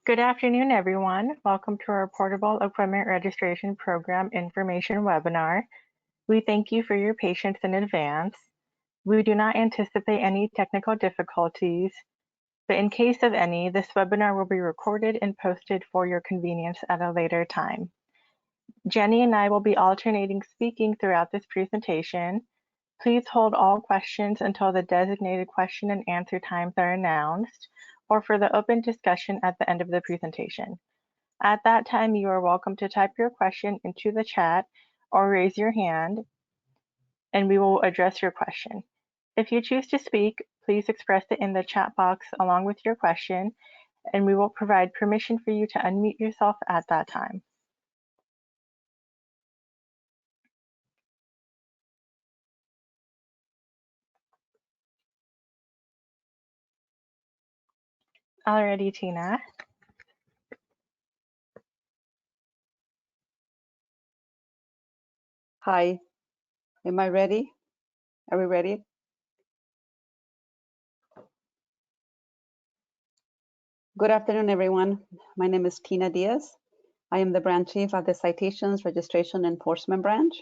Good afternoon, everyone. Welcome to our Portable Equipment Registration Program information webinar. We thank you for your patience in advance. We do not anticipate any technical difficulties, but in case of any, this webinar will be recorded and posted for your convenience at a later time. Jenny and I will be alternating speaking throughout this presentation. Please hold all questions until the designated question and answer times are announced, or for the open discussion at the end of the presentation. At that time, you are welcome to type your question into the chat or raise your hand, and we will address your question. If you choose to speak, please express it in the chat box along with your question, and we will provide permission for you to unmute yourself at that time. Alrighty, Tina. Hi, am I ready? Are we ready? Good afternoon, everyone. My name is Tina Diaz. I am the branch chief of the Citations Registration Enforcement branch.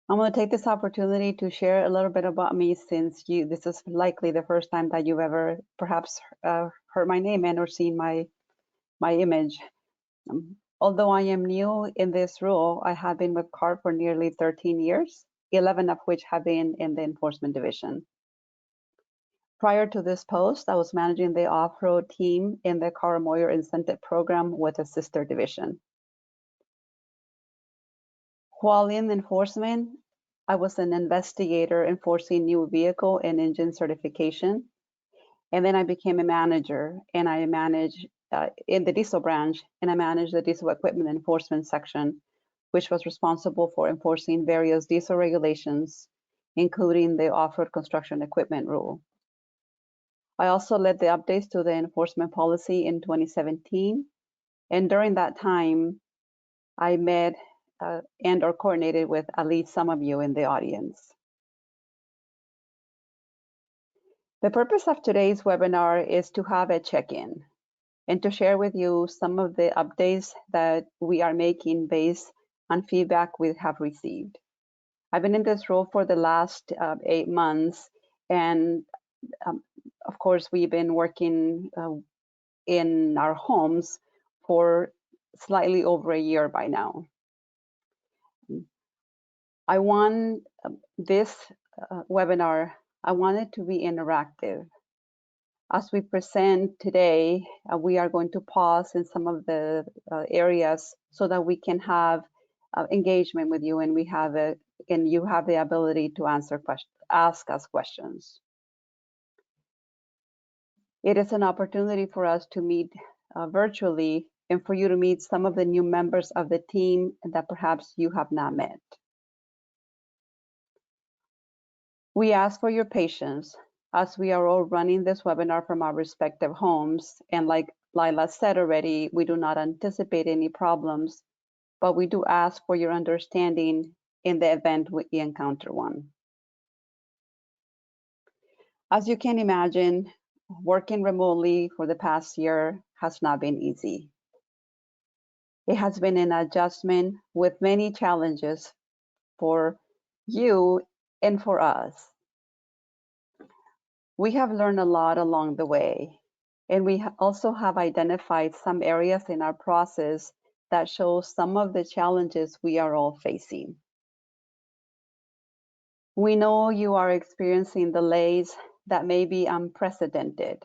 I'm going to take this opportunity to share a little bit about me, since this is likely the first time that you've ever perhaps heard my name and or seen my image. Although I am new in this role, I have been with CAR for nearly 13 years, 11 of which have been in the enforcement division. Prior to this post, I was managing the off-road team in the Car Moyer Incentive Program with a sister division. While in enforcement, I was an investigator enforcing new vehicle and engine certification. And then I became a manager, and I managed in the diesel branch, and I managed the diesel equipment enforcement section, which was responsible for enforcing various diesel regulations, including the off-road construction equipment rule. I also led the updates to the enforcement policy in 2017. And during that time, I met and or coordinated with at least some of you in the audience. The purpose of today's webinar is to have a check-in and to share with you some of the updates that we are making based on feedback we have received. I've been in this role for the last 8 months, and of course, we've been working in our homes for slightly over a year by now. I want this webinar, I want it to be interactive. As we present today, we are going to pause in some of the areas so that we can have engagement with you, and you have the ability to ask us questions. It is an opportunity for us to meet virtually, and for you to meet some of the new members of the team that perhaps you have not met. We ask for your patience as we are all running this webinar from our respective homes. And like Lila said already, we do not anticipate any problems, but we do ask for your understanding in the event we encounter one. As you can imagine, working remotely for the past year has not been easy. It has been an adjustment with many challenges for you and for us. We have learned a lot along the way, and we also have identified some areas in our process that show some of the challenges we are all facing. We know you are experiencing delays that may be unprecedented,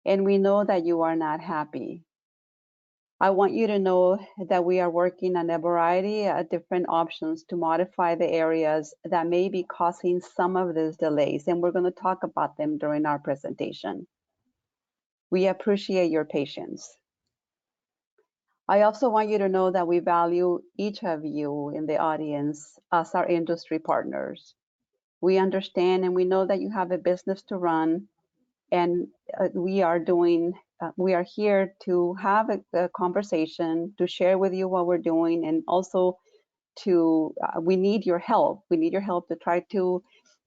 and we know that you are not happy. I want you to know that we are working on a variety of different options to modify the areas that may be causing some of these delays, and we're going to talk about them during our presentation. We appreciate your patience. I also want you to know that we value each of you in the audience as our industry partners. We understand and we know that you have a business to run, and we are here to have a conversation, to share with you what we're doing, and also we need your help. We need your help to try to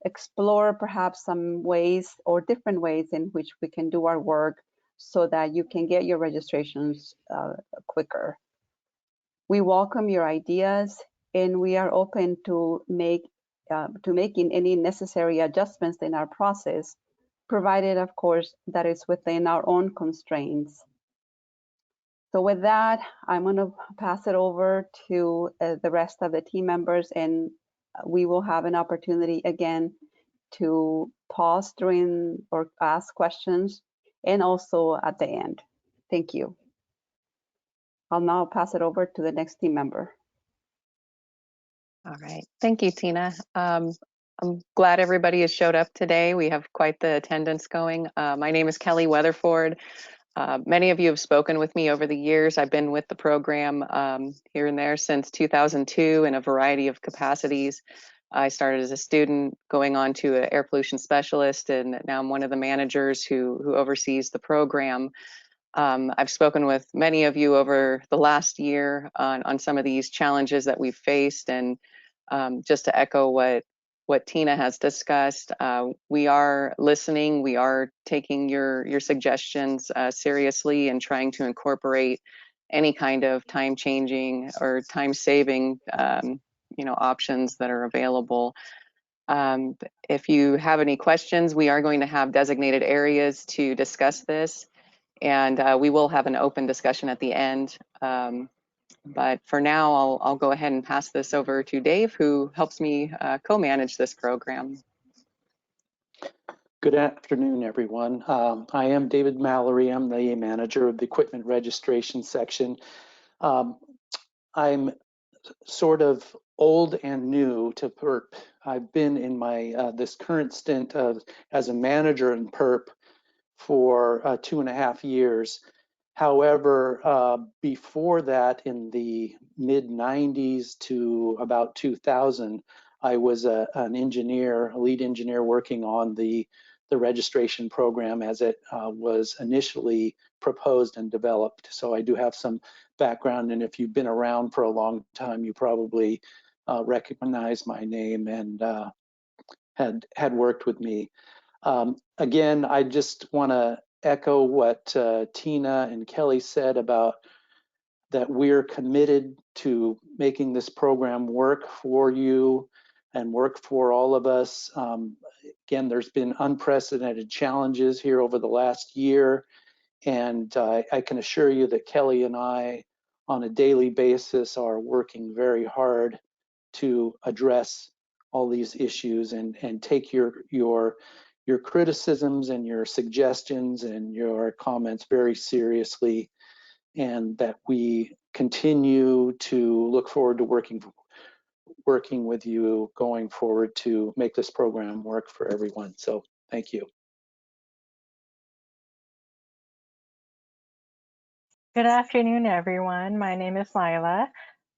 explore perhaps some ways or different ways in which we can do our work so that you can get your registrations quicker. We welcome your ideas, and we are open to making any necessary adjustments in our process, provided, of course, that it's within our own constraints. So with that, I'm going to pass it over to the rest of the team members, and we will have an opportunity again to pause during or ask questions, and also at the end. Thank you. I'll now pass it over to the next team member. All right, thank you, Tina. I'm glad everybody has showed up today. We have quite the attendance going. My name is Kelly Weatherford. Many of you have spoken with me over the years. I've been with the program here and there since 2002 in a variety of capacities. I started as a student, going on to an air pollution specialist, and now I'm one of the managers who oversees the program. I've spoken with many of you over the last year on some of these challenges that we've faced, and just to echo what Tina has discussed, we are listening, we are taking your suggestions seriously and trying to incorporate any kind of time-changing or time-saving options that are available. If you have any questions, we are going to have designated areas to discuss this, and we will have an open discussion at the end. But for now, I'll go ahead and pass this over to Dave, who helps me co-manage this program. Good afternoon, everyone. I am David Mallory. I'm the manager of the equipment registration section. I'm sort of old and new to PERP. I've been in my this current stint as a manager in PERP for 2.5 years. However, before that, in the mid-90s to about 2000, I was an engineer, a lead engineer working on the registration program as it was initially proposed and developed. So I do have some background, and if you've been around for a long time, you probably recognize my name and had worked with me. Again, I just want to echo what Tina and Kelly said about that we're committed to making this program work for you and work for all of us. Again, there's been unprecedented challenges here over the last year, and I can assure you that Kelly and I on a daily basis are working very hard to address all these issues and take your criticisms and your suggestions and your comments very seriously, and that we continue to look forward to working with you going forward to make this program work for everyone. So thank you. Good afternoon, everyone. My name is Lila.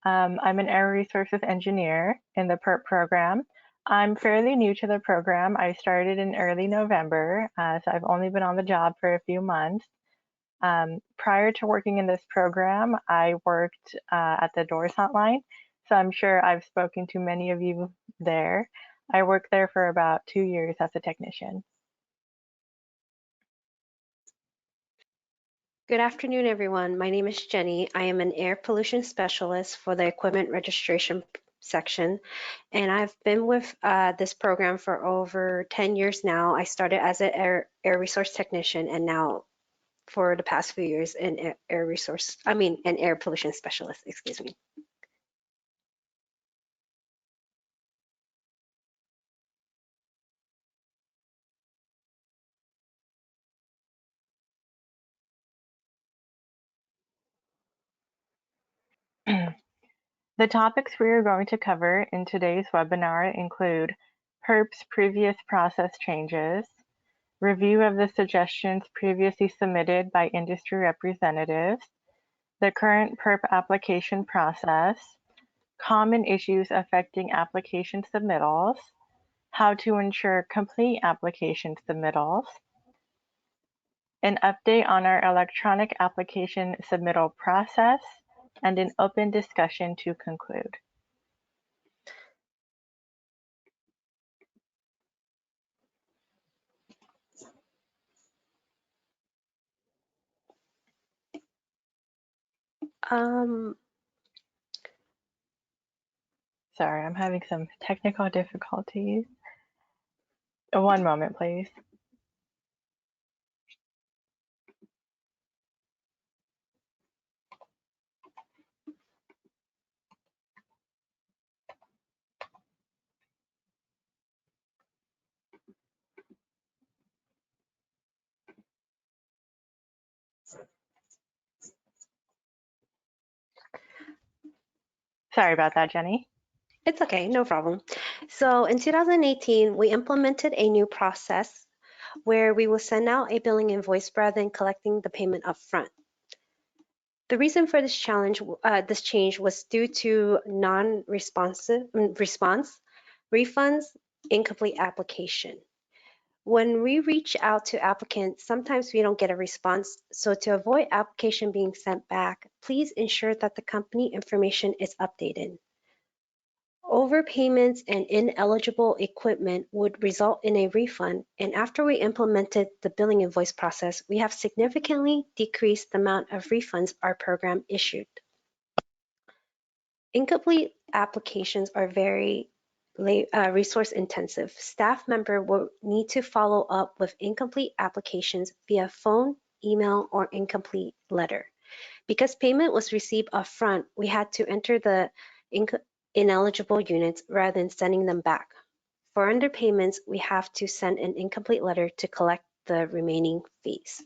I'm an air resources engineer in the PERP program. I'm fairly new to the program. I started in early November, so I've only been on the job for a few months. Prior to working in this program, I worked at the Doors Hotline, so I'm sure I've spoken to many of you there. I worked there for about 2 years as a technician. Good afternoon, everyone. My name is Jenny. I am an air pollution specialist for the equipment registration section, and I've been with this program for over 10 years now. I started as an air resource technician, and now for the past few years an air pollution specialist, excuse me. The topics we are going to cover in today's webinar include PERP's previous process changes, review of the suggestions previously submitted by industry representatives, the current PERP application process, common issues affecting application submittals, how to ensure complete application submittals, an update on our electronic application submittal process, and an open discussion to conclude. Sorry, I'm having some technical difficulties. One moment, please. Sorry about that, Jenny. It's okay, no problem. So in 2018, we implemented a new process where we will send out a billing invoice rather than collecting the payment up front. The reason for this change was due to response, refunds, incomplete application. When we reach out to applicants, sometimes we don't get a response. So to avoid application being sent back, please ensure that the company information is updated. Overpayments and ineligible equipment would result in a refund, and after we implemented the billing invoice process, we have significantly decreased the amount of refunds our program issued. Incomplete applications are very resource intensive. Staff member will need to follow up with incomplete applications via phone, email, or incomplete letter. Because payment was received upfront, we had to enter the ineligible units rather than sending them back. For underpayments, we have to send an incomplete letter to collect the remaining fees.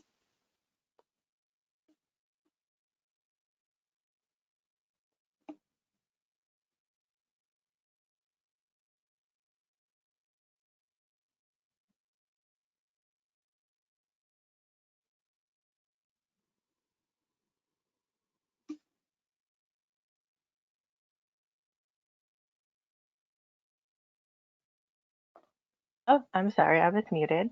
Oh, I'm sorry, I was muted.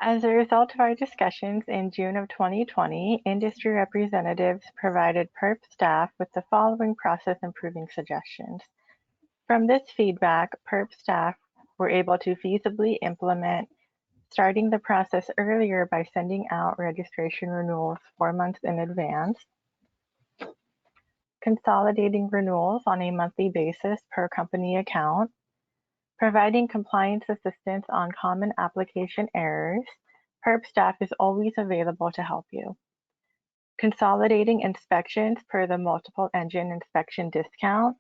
As a result of our discussions in June of 2020, industry representatives provided PERP staff with the following process improving suggestions. From this feedback, PERP staff were able to feasibly implement starting the process earlier by sending out registration renewals 4 months in advance, consolidating renewals on a monthly basis per company account, providing compliance assistance on common application errors. PERP staff is always available to help you. Consolidating inspections per the multiple engine inspection discount.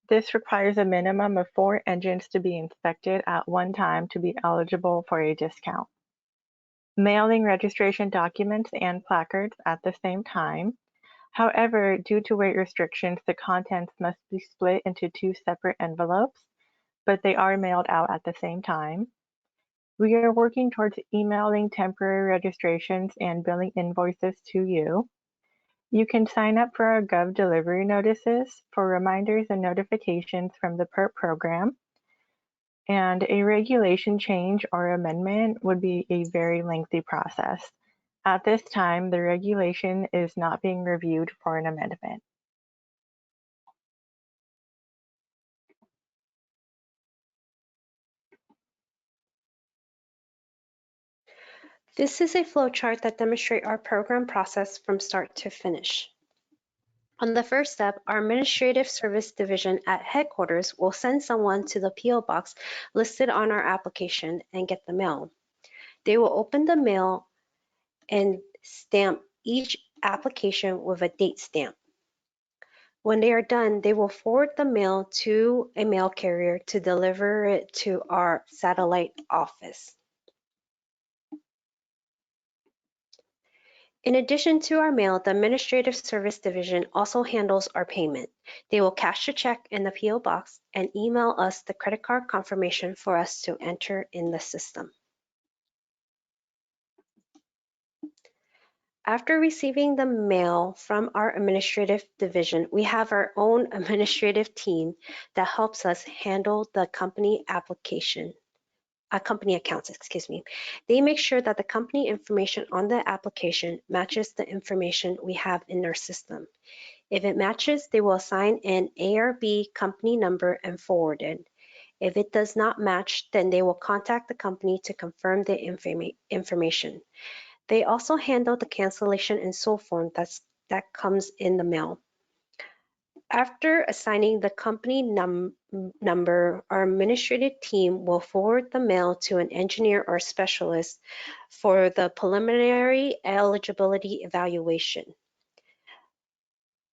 This requires a minimum of 4 engines to be inspected at one time to be eligible for a discount. Mailing registration documents and placards at the same time. However, due to weight restrictions, the contents must be split into 2 separate envelopes, but they are mailed out at the same time. We are working towards emailing temporary registrations and billing invoices to you. You can sign up for our Gov delivery notices for reminders and notifications from the PERP program. And a regulation change or amendment would be a very lengthy process. At this time, the regulation is not being reviewed for an amendment. This is a flowchart that demonstrates our program process from start to finish. On the first step, our Administrative Service Division at headquarters will send someone to the PO box listed on our application and get the mail. They will open the mail and stamp each application with a date stamp. When they are done, they will forward the mail to a mail carrier to deliver it to our satellite office. In addition to our mail, the Administrative Service Division also handles our payment. They will cash the check in the PO box and email us the credit card confirmation for us to enter in the system. After receiving the mail from our administrative division, we have our own administrative team that helps us handle the company accounts, excuse me. They make sure that the company information on the application matches the information we have in our system. If it matches, they will assign an ARB company number and forward it. If it does not match, then they will contact the company to confirm the information. They also handle the cancellation and so forth that comes in the mail. After assigning the company number, our administrative team will forward the mail to an engineer or specialist for the preliminary eligibility evaluation.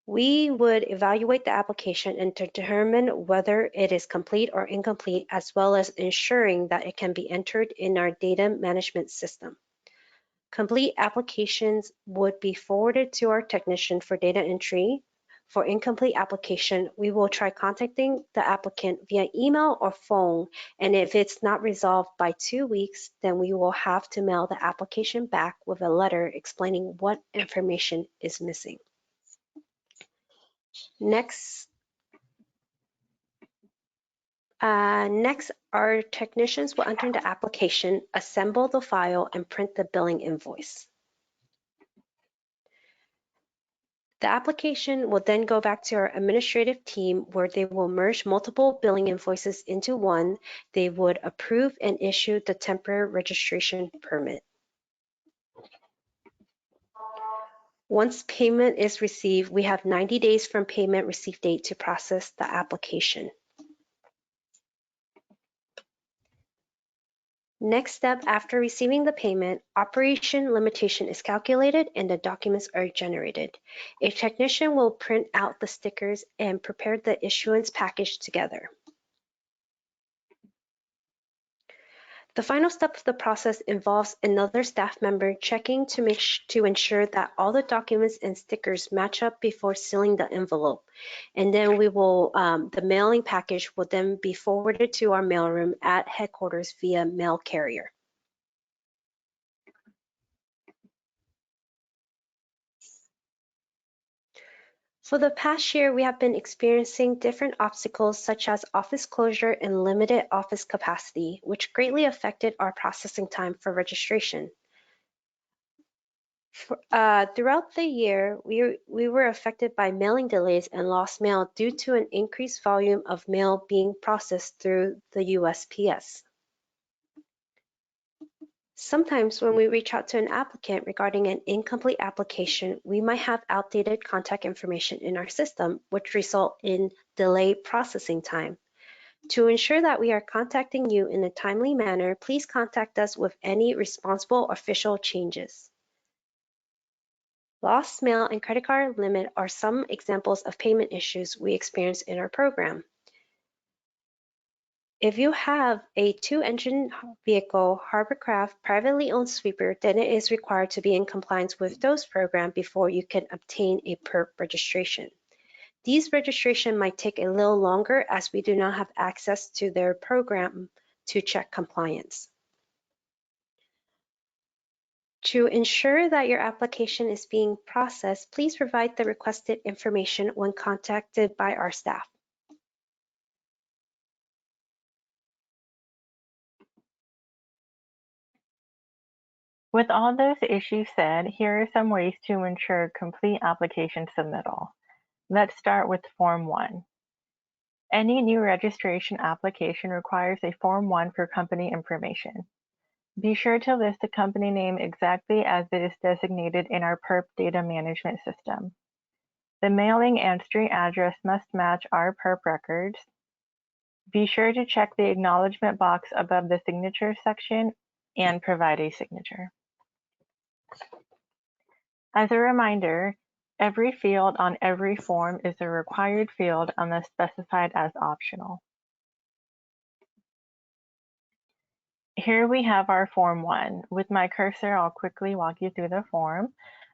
We would evaluate the application and determine whether it is complete or incomplete, as well as ensuring that it can be entered in our data management system. Complete applications would be forwarded to our technician for data entry. For incomplete application, we will try contacting the applicant via email or phone, and if it's not resolved by 2 weeks, then we will have to mail the application back with a letter explaining what information is missing. Next, our technicians will enter the application, assemble the file, and print the billing invoice. The application will then go back to our administrative team where they will merge multiple billing invoices into one. They would approve and issue the temporary registration permit. Once payment is received, we have 90 days from payment receipt date to process the application. Next step, after receiving the payment, operation limitation is calculated and the documents are generated. A technician will print out the stickers and prepare the issuance package together. The final step of the process involves another staff member checking to ensure that all the documents and stickers match up before sealing the envelope. And then the mailing package will then be forwarded to our mailroom at headquarters via mail carrier. For the past year, we have been experiencing different obstacles such as office closure and limited office capacity, which greatly affected our processing time for registration. Throughout the year, we were affected by mailing delays and lost mail due to an increased volume of mail being processed through the USPS. Sometimes when we reach out to an applicant regarding an incomplete application, we might have outdated contact information in our system, which result in delayed processing time. To ensure that we are contacting you in a timely manner, please contact us with any responsible official changes. Lost mail and credit card limit are some examples of payment issues we experience in our program. If you have a 2-engine vehicle, Harborcraft, privately owned sweeper, then it is required to be in compliance with those programs before you can obtain a perp registration. These registrations might take a little longer as we do not have access to their program to check compliance. To ensure that your application is being processed, please provide the requested information when contacted by our staff. With all those issues said, here are some ways to ensure complete application submittal. Let's start with Form 1. Any new registration application requires a Form 1 for company information. Be sure to list the company name exactly as it is designated in our perp data management system. The mailing and street address must match our perp records. Be sure to check the acknowledgement box above the signature section and provide a signature. As a reminder, every field on every form is a required field unless specified as optional. Here we have our Form 1. With my cursor, I'll quickly walk you through the form.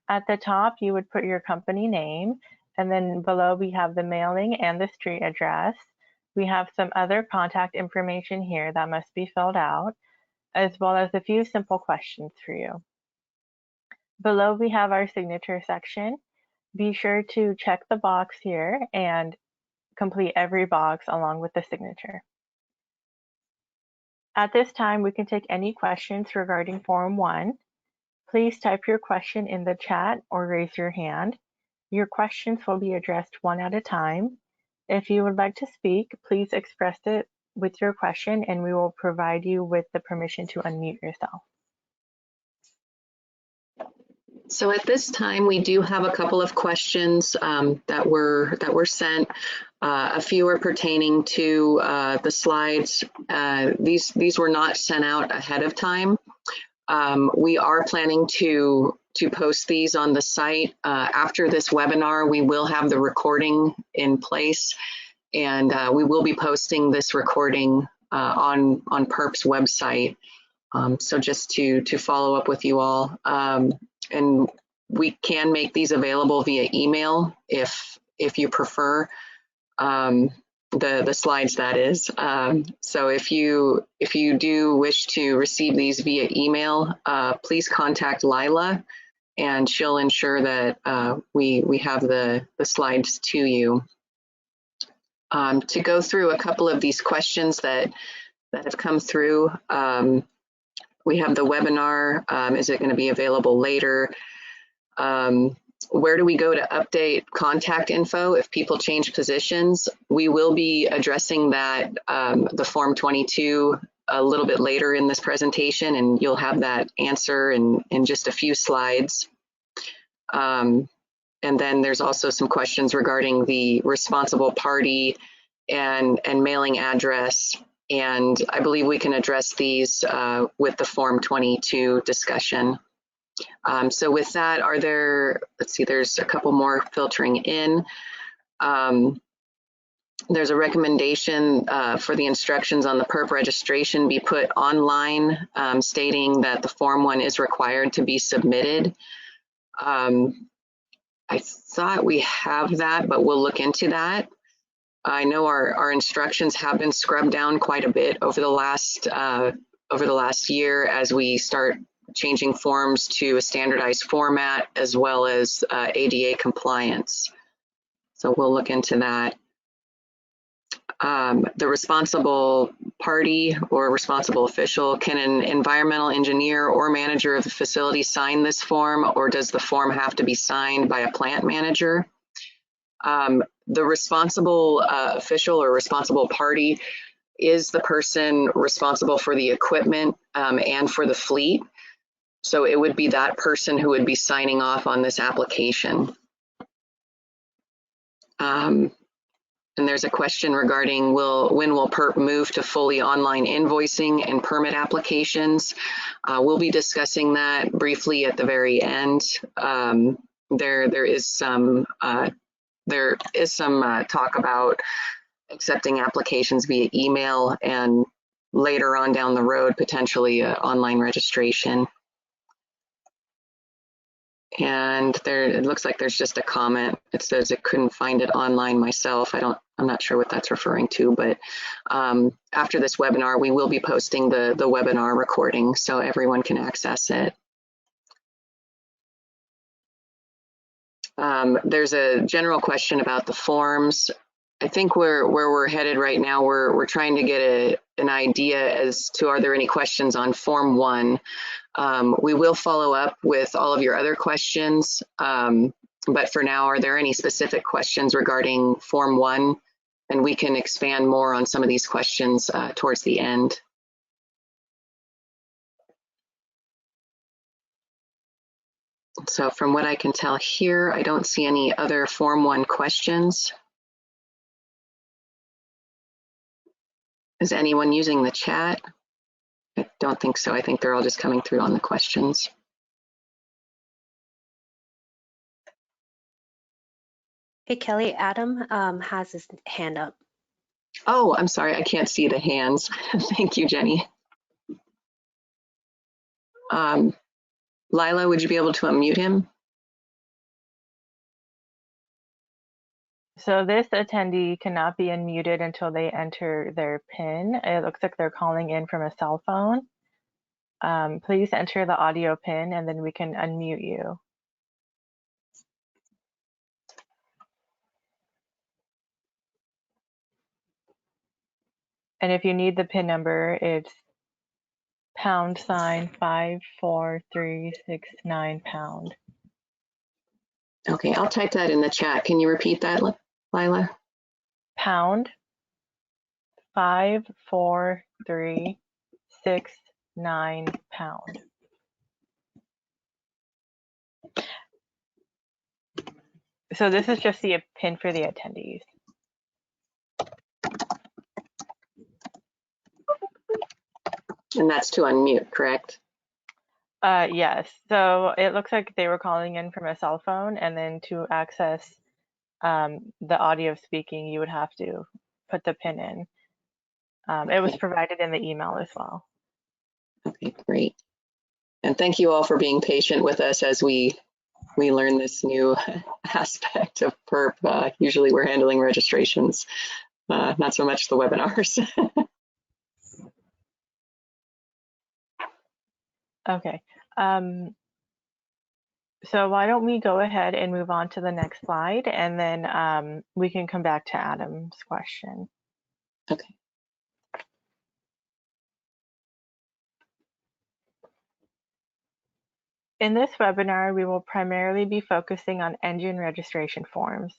At the top, you would put your company name, and then below we have the mailing and the street address. We have some other contact information here that must be filled out, as well as a few simple questions for you. Below we have our signature section. Be sure to check the box here and complete every box along with the signature. At this time, we can take any questions regarding Form 1. Please type your question in the chat or raise your hand. Your questions will be addressed one at a time. If you would like to speak, please express it with your question and we will provide you with the permission to unmute yourself. So at this time, we do have a couple of questions that were sent. A few are pertaining to the slides. These were not sent out ahead of time. We are planning to post these on the site. After this webinar, we will have the recording in place, and we will be posting this recording on PERP's website. So just to follow up with you all, and we can make these available via email if you prefer, the slides, that is. So if you do wish to receive these via email, please contact Lila, and she'll ensure that we have the slides to you. To go through a couple of these questions that have come through. We have the webinar. Is it going to be available later? Where do we go to update contact info if people change positions? We will be addressing that, the Form 22, a little bit later in this presentation, and you'll have that answer in just a few slides. And then there's also some questions regarding the responsible party and mailing address. And I believe we can address these with the Form 22 discussion. So with that, are there, let's see, there's a couple more filtering in. There's a recommendation for the instructions on the PERP registration be put online, stating that the Form 1 is required to be submitted. I thought we have that, but we'll look into that. I know our instructions have been scrubbed down quite a bit over the last year as we start changing forms to a standardized format, as well as ADA compliance. So we'll look into that. The responsible party or responsible official, can an environmental engineer or manager of the facility sign this form, or does the form have to be signed by a plant manager? The responsible official or responsible party is the person responsible for the equipment and for the fleet. So it would be that person who would be signing off on this application. And there's a question regarding when will PERP move to fully online invoicing and permit applications? We'll be discussing that briefly at the very end. There is some talk about accepting applications via email, and later on down the road, potentially online registration. And it looks like there's just a comment. It says it couldn't find it online myself. I'm not sure what that's referring to, but after this webinar, we will be posting the webinar recording so everyone can access it. There's a general question about the forms. I think where we're headed right now, we're trying to get an idea as to, are there any questions on Form 1? We will follow up with all of your other questions, but for now, are there any specific questions regarding Form 1? And we can expand more on some of these questions towards the end. So from what I can tell here, I don't see any other Form 1 questions. Is anyone using the chat? I don't think so. I think they're all just coming through on the questions. Hey, Kelly, Adam has his hand up. Oh, I'm sorry. I can't see the hands. Thank you, Jenny. Lila, would you be able to unmute him? So this attendee cannot be unmuted until they enter their PIN. It looks like they're calling in from a cell phone. Please enter the audio PIN and then we can unmute you. And if you need the PIN number, it's #54369#. Okay, I'll type that in the chat. Can you repeat that, Lila? #54369#. So this is just the pin for the attendees. And that's to unmute, correct? Yes, so it looks like they were calling in from a cell phone, and then to access the audio of speaking, you would have to put the pin in. It was provided in the email as well. Okay, great. And thank you all for being patient with us as we learn this new aspect of perp. Usually we're handling registrations, not so much the webinars. Okay. So why don't we go ahead and move on to the next slide, and then we can come back to Adam's question. Okay. In this webinar, we will primarily be focusing on engine registration forms.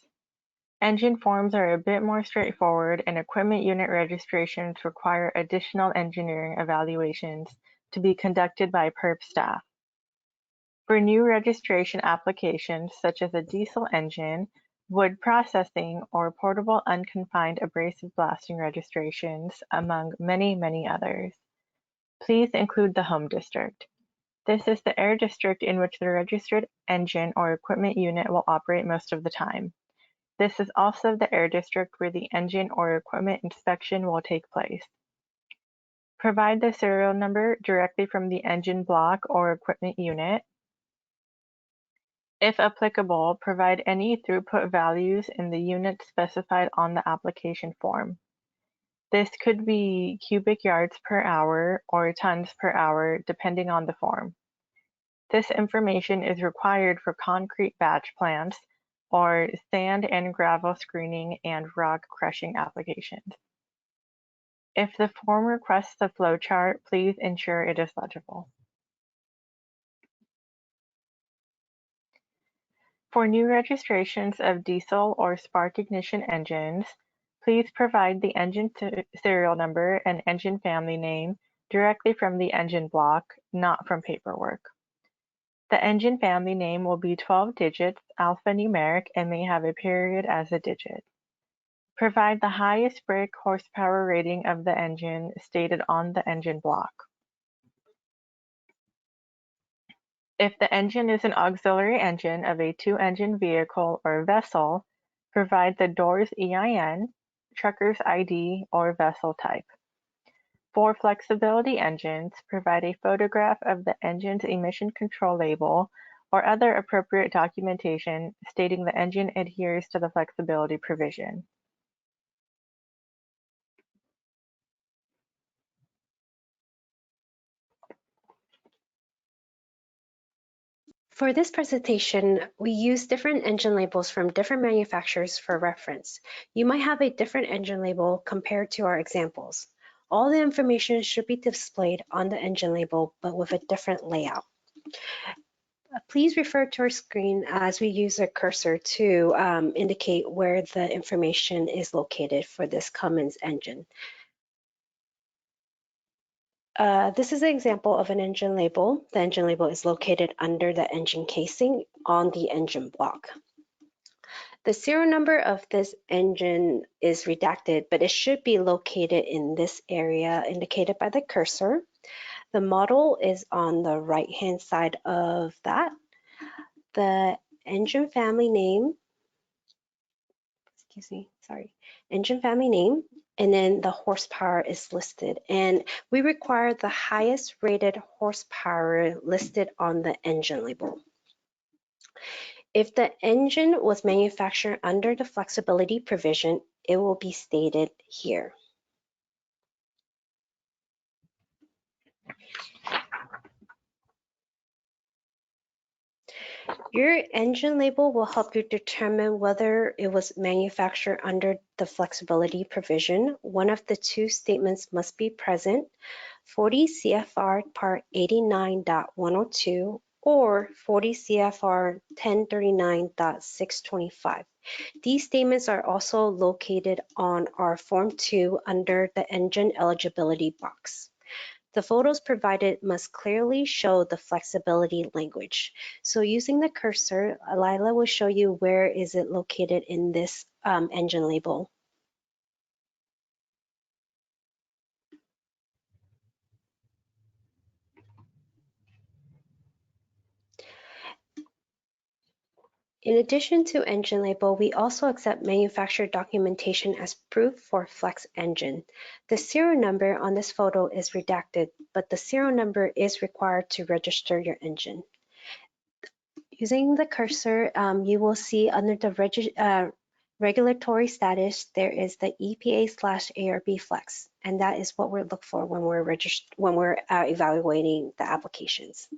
Engine forms are a bit more straightforward, and equipment unit registrations require additional engineering evaluations to be conducted by PERP staff. For new registration applications, such as a diesel engine, wood processing, or portable unconfined abrasive blasting registrations, among many, many others, please include the home district. This is the air district in which the registered engine or equipment unit will operate most of the time. This is also the air district where the engine or equipment inspection will take place. Provide the serial number directly from the engine block or equipment unit. If applicable, provide any throughput values in the units specified on the application form. This could be cubic yards per hour or tons per hour, depending on the form. This information is required for concrete batch plants or sand and gravel screening and rock crushing applications. If the form requests a flowchart, please ensure it is legible. For new registrations of diesel or spark ignition engines, please provide the engine serial number and engine family name directly from the engine block, not from paperwork. The engine family name will be 12 digits, alphanumeric, and may have a period as a digit. Provide the highest brake horsepower rating of the engine stated on the engine block. If the engine is an auxiliary engine of a two-engine vehicle or vessel, provide the door's EIN, trucker's ID, or vessel type. For flexibility engines, provide a photograph of the engine's emission control label or other appropriate documentation stating the engine adheres to the flexibility provision. For this presentation, we use different engine labels from different manufacturers for reference. You might have a different engine label compared to our examples. All the information should be displayed on the engine label, but with a different layout. Please refer to our screen as we use a cursor to indicate where the information is located for this Cummins engine. This is an example of an engine label. The engine label is located under the engine casing on the engine block. The serial number of this engine is redacted, but it should be located in this area indicated by the cursor. The model is on the right-hand side of that. The engine family name, engine family name, and then the horsepower is listed. And we require the highest rated horsepower listed on the engine label. If the engine was manufactured under the flexibility provision, it will be stated here. Your engine label will help you determine whether it was manufactured under the flexibility provision. One of the two statements must be present: 40 CFR Part 89.102 or 40 CFR 1039.625. These statements are also located on our Form 2 under the engine eligibility box. The photos provided must clearly show the flexibility language. So using the cursor, Lila will show you where is it located in this engine label. In addition to engine label, we also accept manufacturer documentation as proof for flex engine. The serial number on this photo is redacted, but the serial number is required to register your engine. Using the cursor, you will see under the regulatory status, there is the EPA/ARB flex, and that is what we look for when we're evaluating the applications.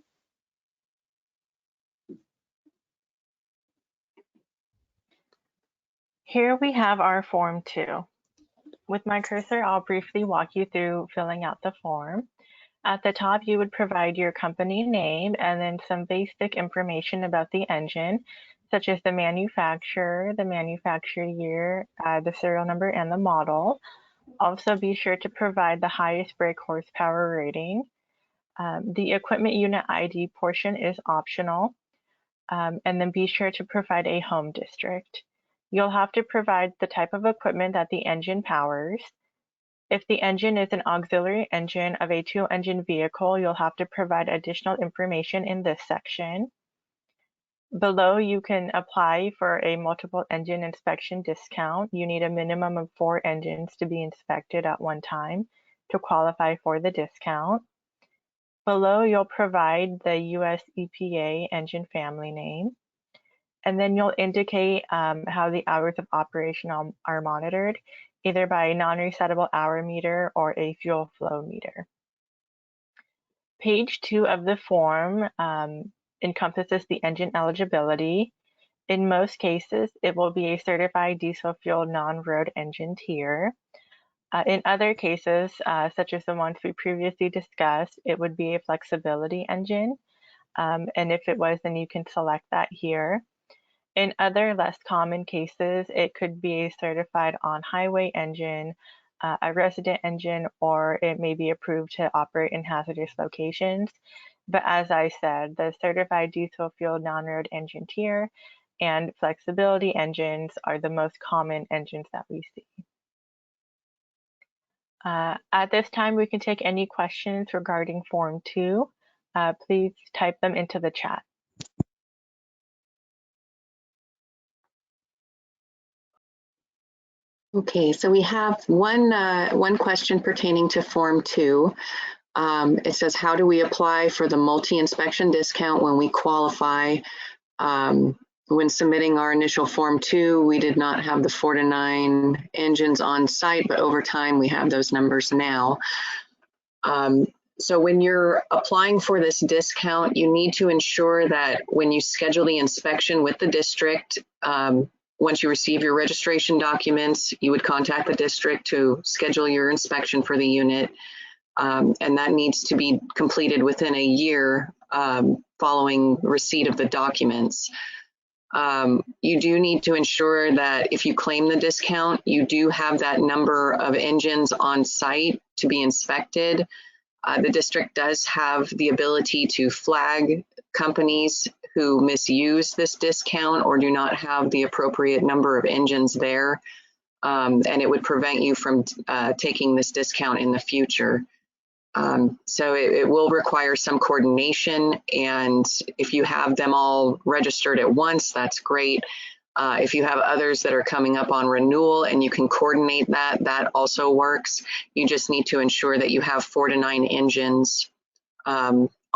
Here we have our Form 2. With my cursor, I'll briefly walk you through filling out the form. At the top, you would provide your company name and then some basic information about the engine, such as the manufacturer year, the serial number, and the model. Also, be sure to provide the highest brake horsepower rating. The equipment unit ID portion is optional. And then be sure to provide a home district. You'll have to provide the type of equipment that the engine powers. If the engine is an auxiliary engine of a two-engine vehicle, you'll have to provide additional information in this section. Below, you can apply for a multiple engine inspection discount. You need a minimum of 4 engines to be inspected at one time to qualify for the discount. Below, you'll provide the US EPA engine family name. And then you'll indicate how the hours of operation are monitored, either by a non-resettable hour meter or a fuel flow meter. Page 2 of the form encompasses the engine eligibility. In most cases, it will be a certified diesel fuel non-road engine tier. In other cases, such as the ones we previously discussed, it would be a flexibility engine. And if it was, then you can select that here. In other less common cases, it could be a certified on-highway engine, a resident engine, or it may be approved to operate in hazardous locations. But as I said, the certified diesel fuel non-road engine tier and flexibility engines are the most common engines that we see. At this time, we can take any questions regarding Form 2. Please type them into the chat. Okay, so we have one question pertaining to Form 2. It says, how do we apply for the multi-inspection discount when we qualify? When submitting our initial Form 2, we did not have the 4 to 9 engines on site, but over time we have those numbers now. So when you're applying for this discount, you need to ensure that when you schedule the inspection with the district, once you receive your registration documents, you would contact the district to schedule your inspection for the unit. And that needs to be completed within a year following receipt of the documents. You do need to ensure that if you claim the discount, you do have that number of engines on site to be inspected. The district does have the ability to flag companies who misuse this discount or do not have the appropriate number of engines there, and it would prevent you from taking this discount in the future. So it will require some coordination, and if you have them all registered at once, that's great. If you have others that are coming up on renewal and you can coordinate that, that also works. You just need to ensure that you have 4 to 9 engines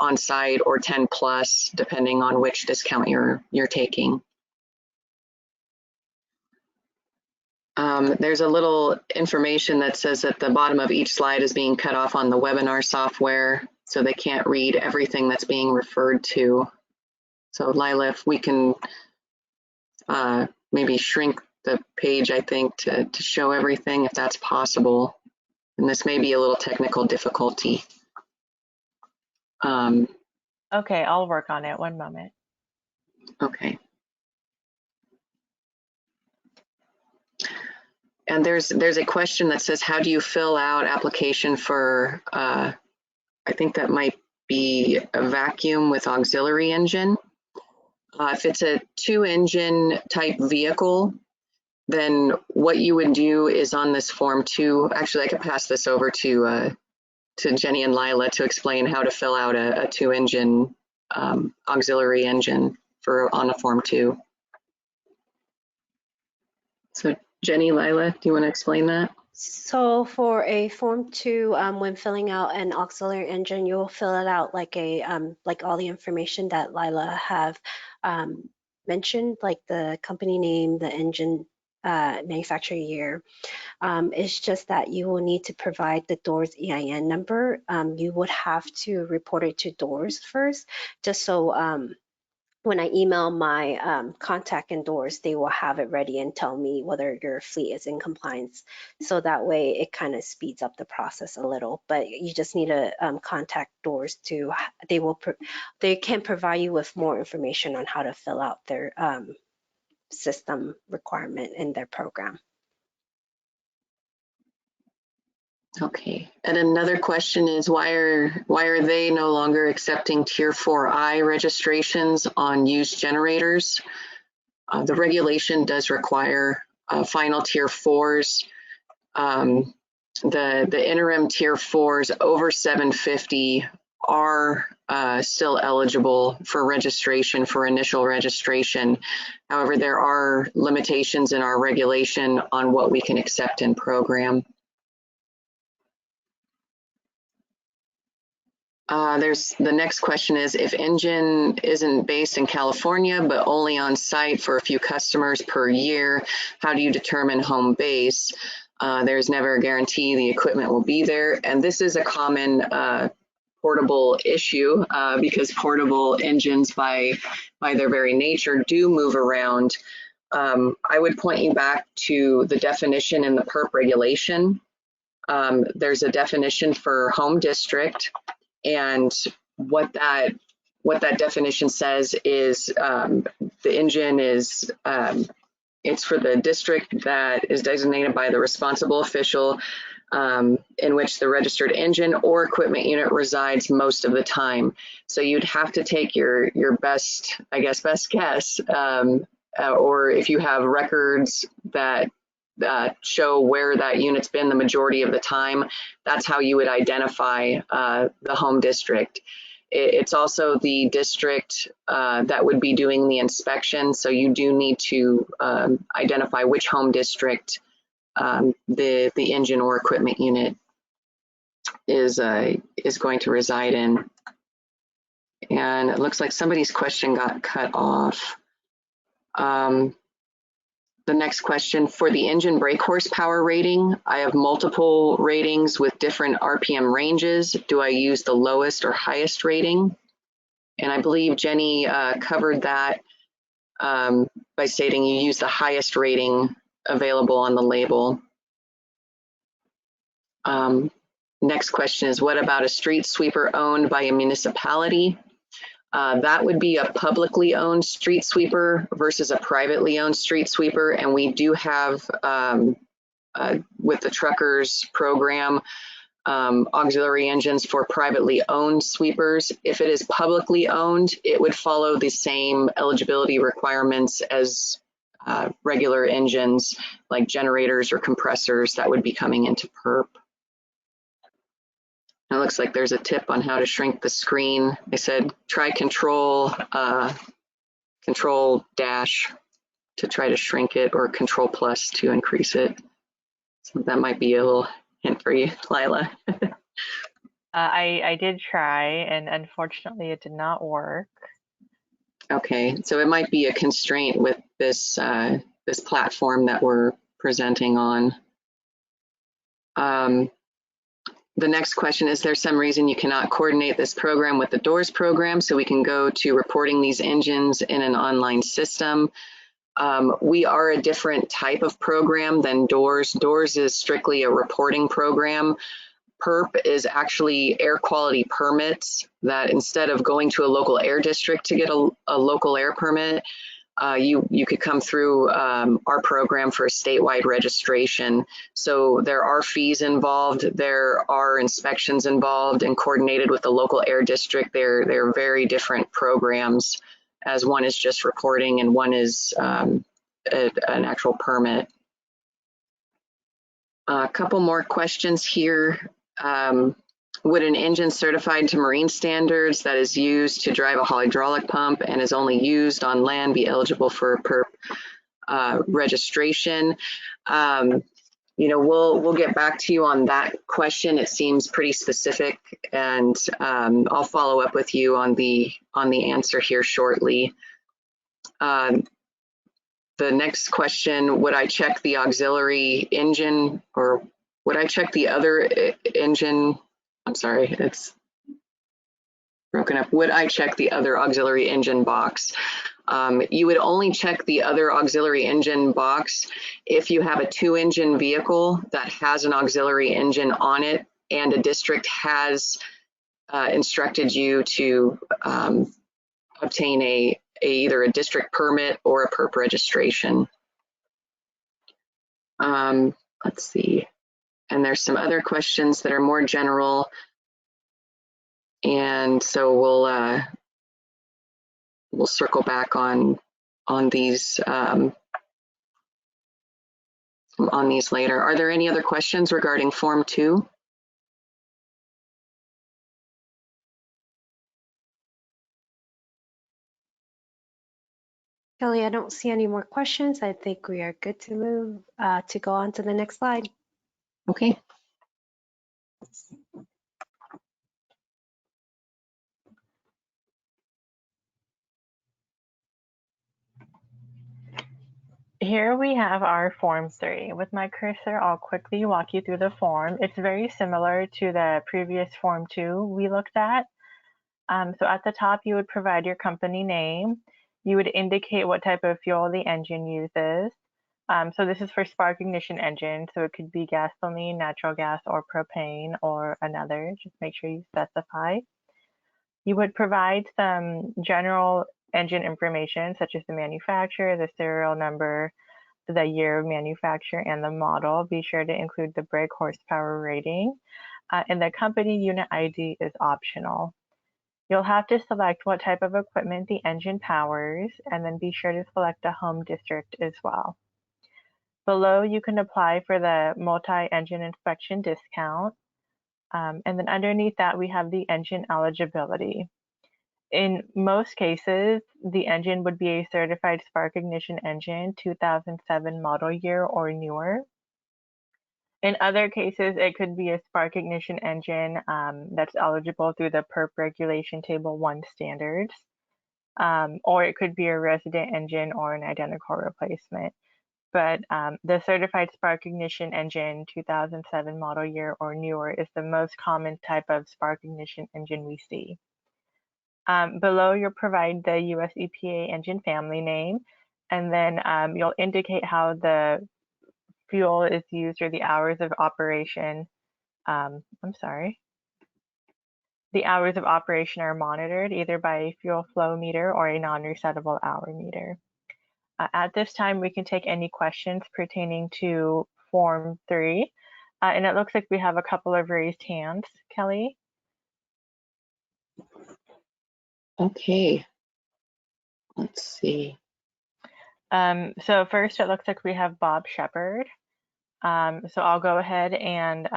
on site, or 10 plus, depending on which discount you're taking. There's a little information that says at the bottom of each slide is being cut off on the webinar software, so they can't read everything that's being referred to. So Lila, if we can maybe shrink the page, I think, to show everything, if that's possible. And this may be a little technical difficulty. Okay, I'll work on it. One moment. Okay. And there's a question that says, how do you fill out application for I think that might be a vacuum with auxiliary engine. If it's a 2-engine type vehicle, then what you would do is on this Form 2, actually I could pass this over to Jenny and Lila to explain how to fill out a 2-engine auxiliary engine on a Form 2. So Jenny, Lila, do you want to explain that? So for a Form 2, when filling out an auxiliary engine, you'll fill it out like like all the information that Lila have mentioned, like the company name, the engine manufacturer year. It's just that you will need to provide the DOORS EIN number. You would have to report it to DOORS first, just so when I email my contact in DOORS, they will have it ready and tell me whether your fleet is in compliance. So that way it kind of speeds up the process a little, but you just need to contact DOORS to, they can provide you with more information on how to fill out their system requirement in their program. Okay, and another question is why are they no longer accepting Tier 4I registrations on used generators? The regulation does require final Tier 4s. The interim Tier 4s over 750 are still eligible for registration, for initial registration. However, there are limitations in our regulation on what we can accept in program. The next question is, if engine isn't based in California, but only on site for a few customers per year, how do you determine home base? There's never a guarantee the equipment will be there. And this is a common portable issue because portable engines by their very nature do move around. I would point you back to the definition in the PERP regulation. There's a definition for home district. And what that definition says is the engine is, it's for the district that is designated by the responsible official in which the registered engine or equipment unit resides most of the time. So you'd have to take your best guess, or if you have records that show where that unit's been the majority of the time, that's how you would identify the home district. It's also the district that would be doing the inspection, so you do need to identify which home district the engine or equipment unit is going to reside in. And it looks like somebody's question got cut off. The next question, for the engine brake horsepower rating, I have multiple ratings with different RPM ranges. Do I use the lowest or highest rating? And I believe Jenny covered that by stating you use the highest rating available on the label. Next question is, what about a street sweeper owned by a municipality? That would be a publicly owned street sweeper versus a privately owned street sweeper. And we do have, with the truckers program, auxiliary engines for privately owned sweepers. If it is publicly owned, it would follow the same eligibility requirements as regular engines like generators or compressors that would be coming into PERP. It looks like there's a tip on how to shrink the screen. I said try control dash to try to shrink it, or control plus to increase it. So that might be a little hint for you, Lila. I did try, and unfortunately it did not work. Okay, so it might be a constraint with this this platform that we're presenting on. The next question, is there some reason you cannot coordinate this program with the DOORS program so we can go to reporting these engines in an online system? We are a different type of program than DOORS. DOORS is strictly a reporting program. PERP is actually air quality permits, that instead of going to a local air district to get a local air permit, you could come through our program for a statewide registration. So there are fees involved, there are inspections involved, and coordinated with the local air district. They're very different programs, as one is just reporting and one is an actual permit. A couple more questions here. Would an engine certified to marine standards that is used to drive a hydraulic pump and is only used on land be eligible for perp registration? We'll get back to you on that question. It seems pretty specific, and I'll follow up with you on the answer here shortly. The next question, would I check the auxiliary engine, or would I check the other engine? I'm sorry, it's broken up. Would I check the other auxiliary engine box? You would only check the other auxiliary engine box if you have a 2-engine vehicle that has an auxiliary engine on it and a district has instructed you to obtain either a district permit or a perp registration. Let's see. And there's some other questions that are more general. And so we'll circle back on these later. Are there any other questions regarding Form 2? Kelly, I don't see any more questions. I think we are good to move to go on to the next slide. Okay. Here we have our Form 3. With my cursor, I'll quickly walk you through the form. It's very similar to the previous Form 2 we looked at. So at the top, you would provide your company name. You would indicate what type of fuel the engine uses. So this is for spark ignition engine, so it could be gasoline, natural gas, or propane, or another. Just make sure you specify. You would provide some general engine information, such as the manufacturer, the serial number, the year of manufacture, and the model. Be sure to include the brake horsepower rating. And the company unit ID is optional. You'll have to select what type of equipment the engine powers, and then be sure to select a home district as well. Below, you can apply for the multi-engine inspection discount. And then underneath that, we have the engine eligibility. In most cases, the engine would be a certified spark ignition engine, 2007 model year or newer. In other cases, it could be a spark ignition engine that's eligible through the perp regulation table 1 standards, or it could be a resident engine or an identical replacement. But the certified spark ignition engine, 2007 model year or newer, is the most common type of spark ignition engine we see. Below, you'll provide the US EPA engine family name, and then you'll indicate how the fuel is used or the hours of operation. The hours of operation are monitored either by a fuel flow meter or a non-resettable hour meter. At this time, we can take any questions pertaining to Form 3. And it looks like we have a couple of raised hands. Kelly? Okay. Let's see. So first, it looks like we have Bob Shepard. So I'll go ahead and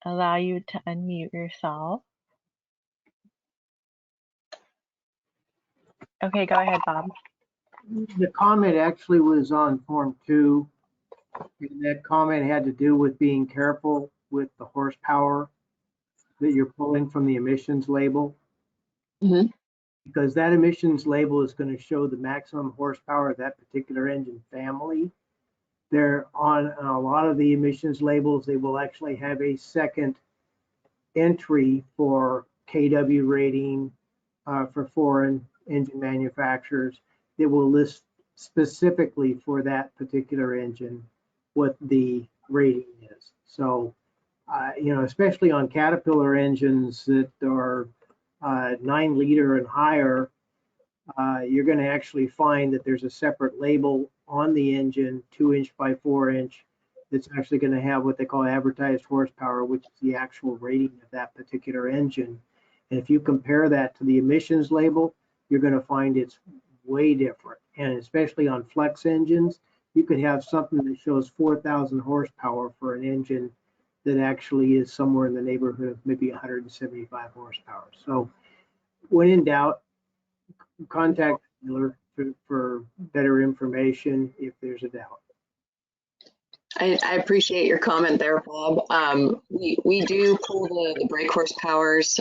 allow you to unmute yourself. Okay, go ahead, Bob. The comment actually was on Form 2. And that comment had to do with being careful with the horsepower that you're pulling from the emissions label. Mm-hmm. Because that emissions label is going to show the maximum horsepower of that particular engine family. They're on a lot of the emissions labels, they will actually have a second entry for KW rating for foreign engine manufacturers that will list specifically for that particular engine what the rating is. So, especially on Caterpillar engines that are 9 liter and higher, you're going to actually find that there's a separate label on the engine, 2" by 4" that's actually going to have what they call advertised horsepower, which is the actual rating of that particular engine. And if you compare that to the emissions label, you're going to find it's way different. And especially on flex engines, you could have something that shows 4,000 horsepower for an engine that actually is somewhere in the neighborhood of maybe 175 horsepower. So when in doubt, contact the dealer for better information if there's a doubt. I appreciate your comment there, Bob. We do pull the brake horsepowers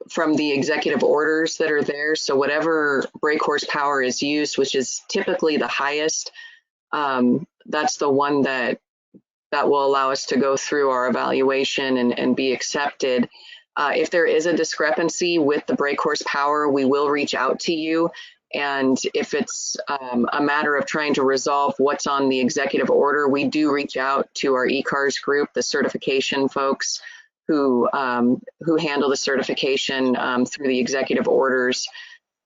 from the executive orders that are there. So whatever brake horsepower is used, which is typically the highest, that's the one that will allow us to go through our evaluation and be accepted. If there is a discrepancy with the brake horsepower, we will reach out to you. And if it's a matter of trying to resolve what's on the executive order, we do reach out to our eCars group, the certification folks who handle the certification through the executive orders.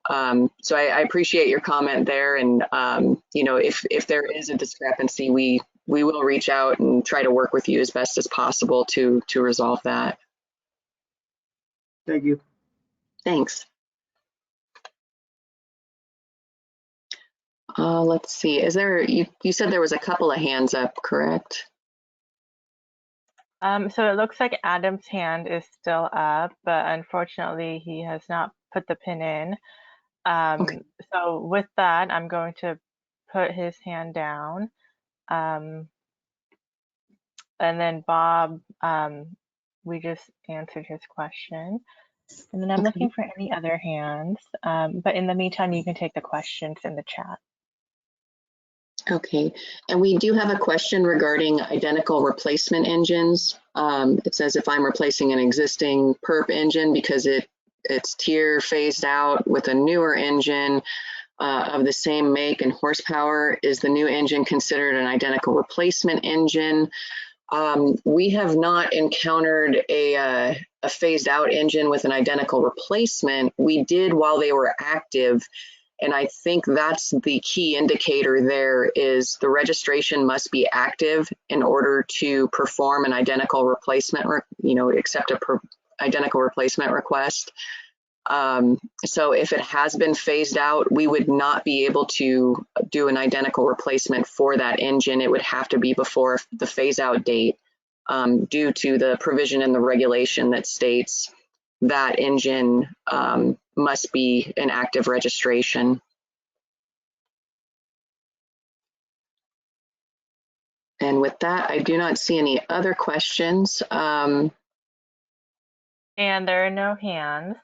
So I appreciate your comment there. And you know, if there is a discrepancy, we will reach out and try to work with you as best as possible to resolve that. Thank you. Thanks. Let's see, is there, you said there was a couple of hands up, correct? So it looks like Adam's hand is still up, but unfortunately he has not put the pin in. Okay. So with that, I'm going to put his hand down. And then Bob, we just answered his question. And then I'm looking for any other hands. But in the meantime, you can take the questions in the chat. Okay, and we do have a question regarding identical replacement engines. It says if I'm replacing an existing perp engine because it's tier phased out with a newer engine of the same make and horsepower, is the new engine considered an identical replacement engine? We have not encountered a phased out engine with an identical replacement. We did while they were active. And I think that's the key indicator there is the registration must be active in order to perform an identical replacement, accept a identical replacement request. So if it has been phased out, we would not be able to do an identical replacement for that engine. It would have to be before the phase out date due to the provision in the regulation that states that engine must be an active registration. And with that, I do not see any other questions. And there are no hands.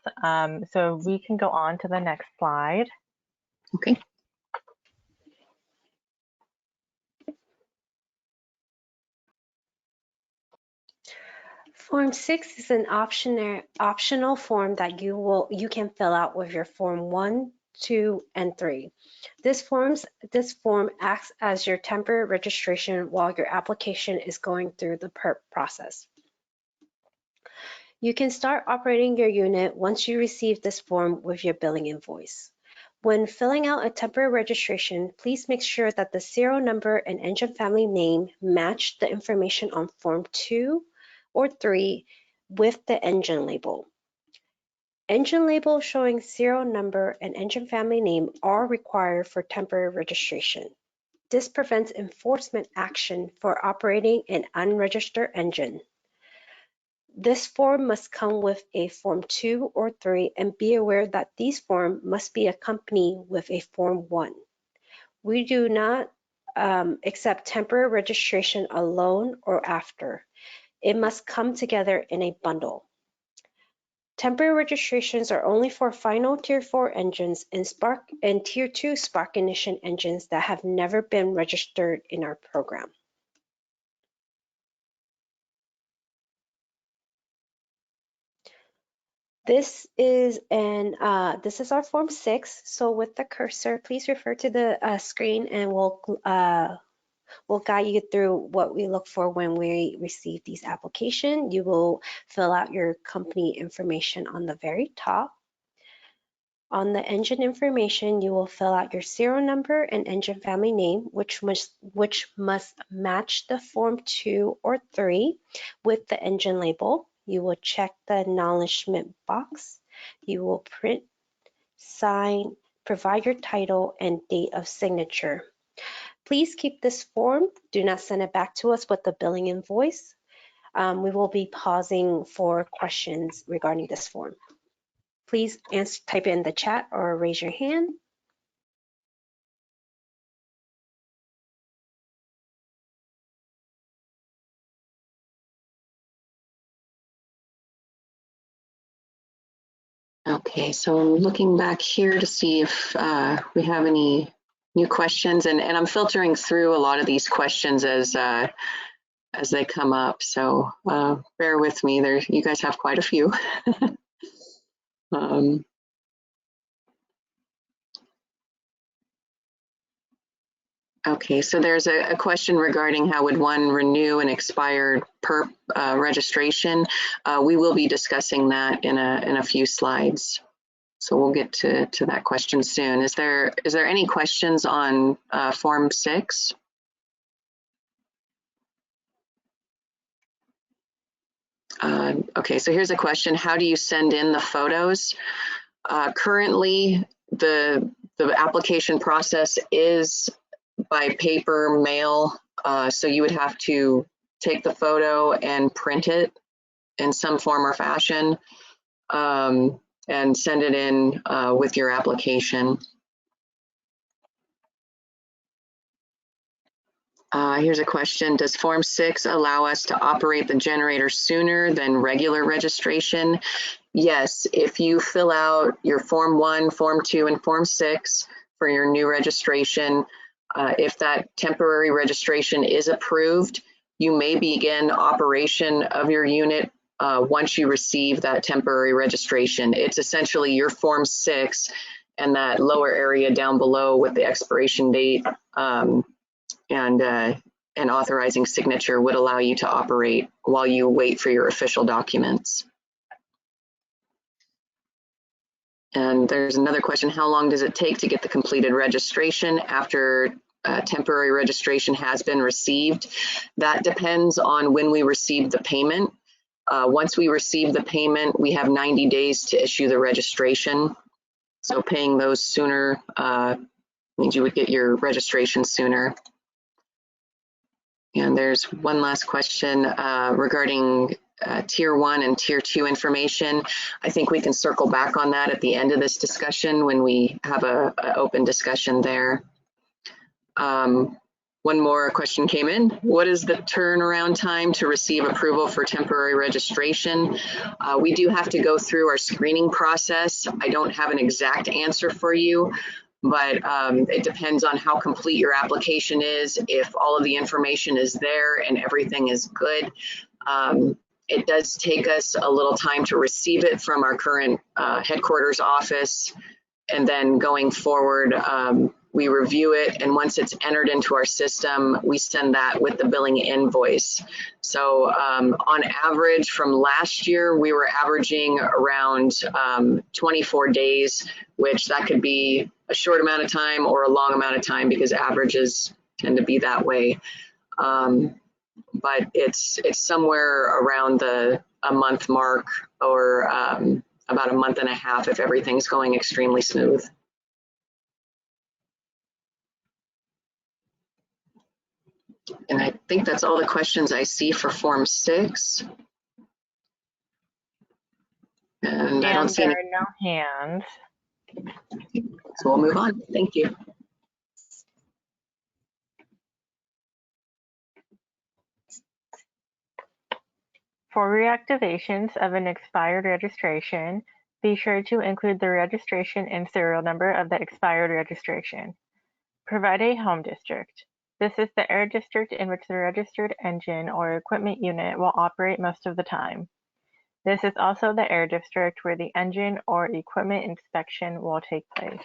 So we can go on to the next slide. Okay. Form 6 is an optional form that you can fill out with your Form 1, 2, and 3. This form acts as your temporary registration while your application is going through the perp process. You can start operating your unit once you receive this form with your billing invoice. When filling out a temporary registration, please make sure that the serial number and engine family name match the information on Form 2 or 3 with the engine label. Engine label showing serial number and engine family name are required for temporary registration. This prevents enforcement action for operating an unregistered engine. This form must come with a Form 2 or 3 and be aware that these forms must be accompanied with a Form 1. We do not accept temporary registration alone or after. It must come together in a bundle. Temporary registrations are only for final Tier 4 engines and Tier 2 spark ignition engines that have never been registered in our program. This is our Form 6. So with the cursor, please refer to the screen and we'll guide you through what we look for when we receive these applications. You will fill out your company information on the very top. On the engine information, you will fill out your serial number and engine family name, which must match the Form 2 or 3 with the engine label. You will check the acknowledgement box. You will print, sign, provide your title and date of signature. Please keep this form. Do not send it back to us with the billing invoice. We will be pausing for questions regarding this form. Please type it in the chat or raise your hand. Okay, so I'm looking back here to see if we have any new questions, and I'm filtering through a lot of these questions as they come up. So bear with me. You guys have quite a few. Okay, so there's a question regarding how would one renew an expired perp registration. We will be discussing that in a few slides. So we'll get to that question soon. Is there any questions on Form 6? Okay, so here's a question. How do you send in the photos? Currently, the application process is by paper mail. So you would have to take the photo and print it in some form or fashion and send it in with your application. Here's a question. Does Form 6 allow us to operate the generator sooner than regular registration? Yes, if you fill out your Form 1, Form 2, and Form 6 for your new registration, if that temporary registration is approved, you may begin operation of your unit once you receive that temporary registration. It's essentially your Form 6 and that lower area down below with the expiration date and authorizing signature would allow you to operate while you wait for your official documents. And there's another question, how long does it take to get the completed registration after temporary registration has been received? That depends on when we receive the payment. Once we receive the payment, we have 90 days to issue the registration. So paying those sooner means you would get your registration sooner. And there's one last question regarding Tier 1 and Tier 2 information. I think we can circle back on that at the end of this discussion when we have an open discussion there. One more question came in. What is the turnaround time to receive approval for temporary registration? We do have to go through our screening process. I don't have an exact answer for you, but it depends on how complete your application is. If all of the information is there and everything is good, it does take us a little time to receive it from our current headquarters office. And then going forward, we review it. And once it's entered into our system, we send that with the billing invoice. So on average from last year, we were averaging around 24 days, which that could be a short amount of time or a long amount of time because averages tend to be that way. But it's somewhere around a month mark or about a month and a half if everything's going extremely smooth. And I think that's all the questions I see for Form 6. And I don't see there any. are no hands. So we'll move on. Thank you. For reactivations of an expired registration, be sure to include the registration and serial number of the expired registration. Provide a home district. This is the air district in which the registered engine or equipment unit will operate most of the time. This is also the air district where the engine or equipment inspection will take place.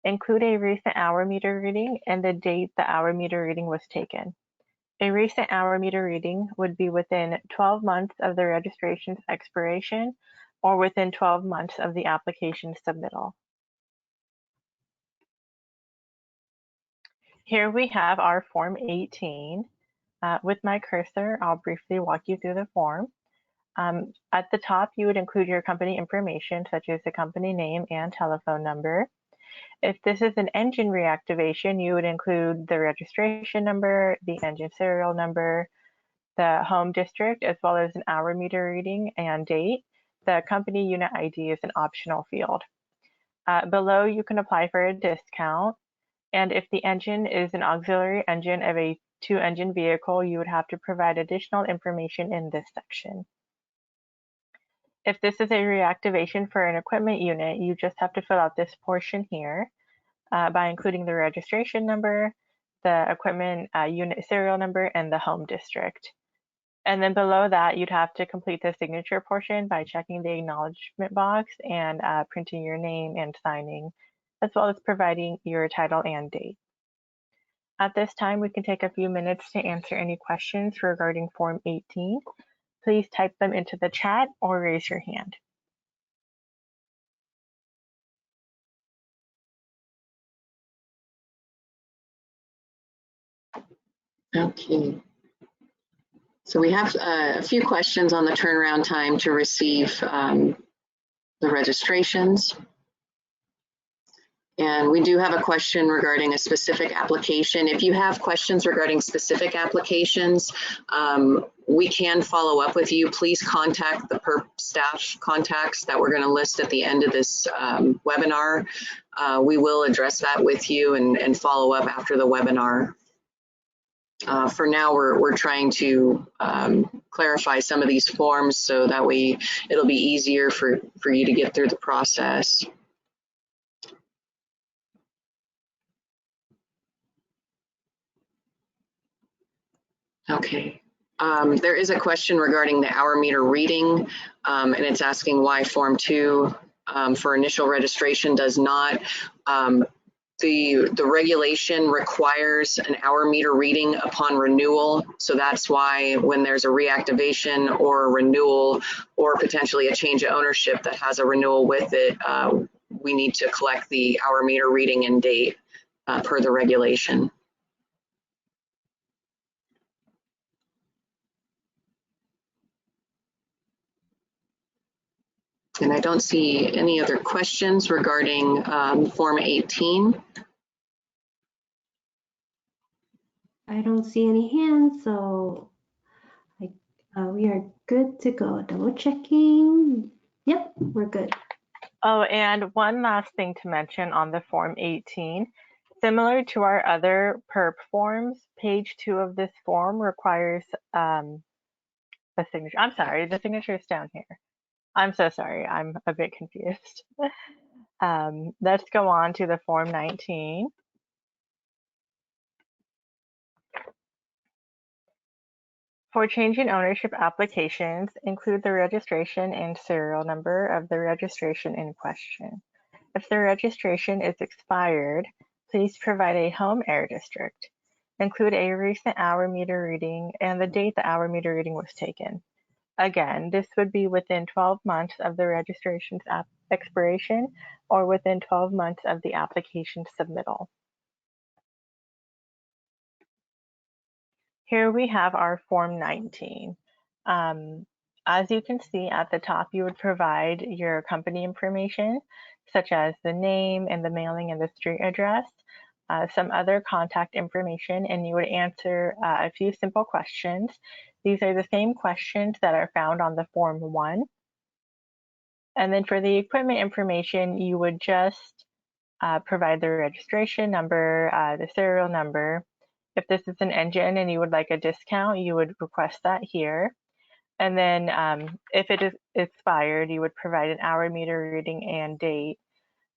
Include a recent hour meter reading and the date the hour meter reading was taken. A recent hour meter reading would be within 12 months of the registration's expiration, or within 12 months of the application submittal. Here we have our Form 18. With my cursor, I'll briefly walk you through the form. At the top, you would include your company information, such as the company name and telephone number. If this is an engine reactivation, you would include the registration number, the engine serial number, the home district, as well as an hour meter reading and date. The company unit ID is an optional field. Below, you can apply for a discount. And if the engine is an auxiliary engine of a 2-engine vehicle, you would have to provide additional information in this section. If this is a reactivation for an equipment unit, you just have to fill out this portion here by including the registration number, the equipment unit serial number, and the home district. And then below that, you'd have to complete the signature portion by checking the acknowledgement box and printing your name and signing, as well as providing your title and date. At this time, we can take a few minutes to answer any questions regarding Form 18. Please type them into the chat or raise your hand. Okay. So we have a few questions on the turnaround time to receive the registrations. And we do have a question regarding a specific application. If you have questions regarding specific applications, we can follow up with you. Please contact the PERP staff contacts that we're going to list at the end of this webinar. We will address that with you and follow up after the webinar. For now, we're trying to clarify some of these forms so that way it'll be easier for you to get through the process. Okay. There is a question regarding the hour meter reading, and it's asking why Form 2 for initial registration does not. The regulation requires an hour meter reading upon renewal, so that's why when there's a reactivation or a renewal or potentially a change of ownership that has a renewal with it, we need to collect the hour meter reading and date per the regulation. And I don't see any other questions regarding Form 18. I don't see any hands, so we are good to go. Double checking. Yep, we're good. Oh, and one last thing to mention on the Form 18. Similar to our other PERP forms, page 2 of this form requires a signature. I'm sorry, the signature is down here. I'm so sorry, I'm a bit confused. Let's go on to the Form 19. For change in ownership applications, include the registration and serial number of the registration in question. If the registration is expired, please provide a home air district. Include a recent hour meter reading and the date the hour meter reading was taken. Again, this would be within 12 months of the registration's expiration or within 12 months of the application submittal. Here we have our Form 19. As you can see at the top, you would provide your company information, such as the name and the mailing and the street address, some other contact information, and you would answer a few simple questions. These are the same questions that are found on the Form 1. And then for the equipment information, you would just provide the registration number, the serial number. If this is an engine and you would like a discount, you would request that here. And then if it is expired, you would provide an hour meter reading and date,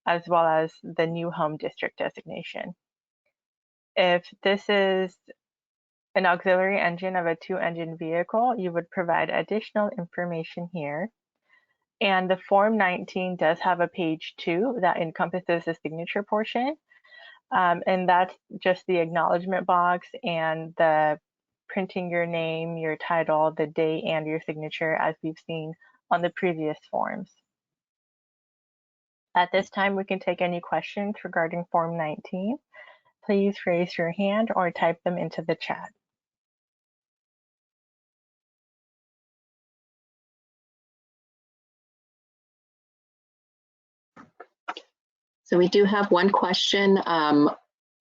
as well as the new home district designation. If this is an auxiliary engine of a 2-engine vehicle, you would provide additional information here. And the Form 19 does have a page 2 that encompasses the signature portion. And that's just the acknowledgement box and the printing your name, your title, the date, and your signature, as we've seen on the previous forms. At this time, we can take any questions regarding Form 19. Please raise your hand or type them into the chat. So we do have one question.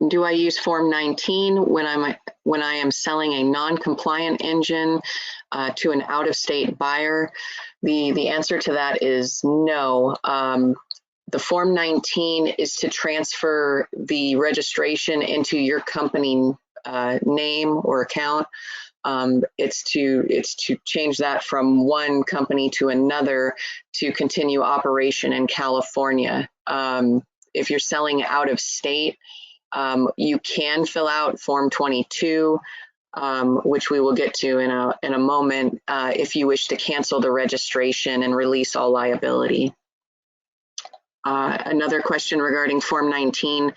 Do I use Form 19 when I am selling a non-compliant engine to an out-of-state buyer? The answer to that is no. The Form 19 is to transfer the registration into your company name or account. It's to change that from one company to another to continue operation in California. If you're selling out of state, you can fill out Form 22, which we will get to in a moment, if you wish to cancel the registration and release all liability. Another question regarding Form 19,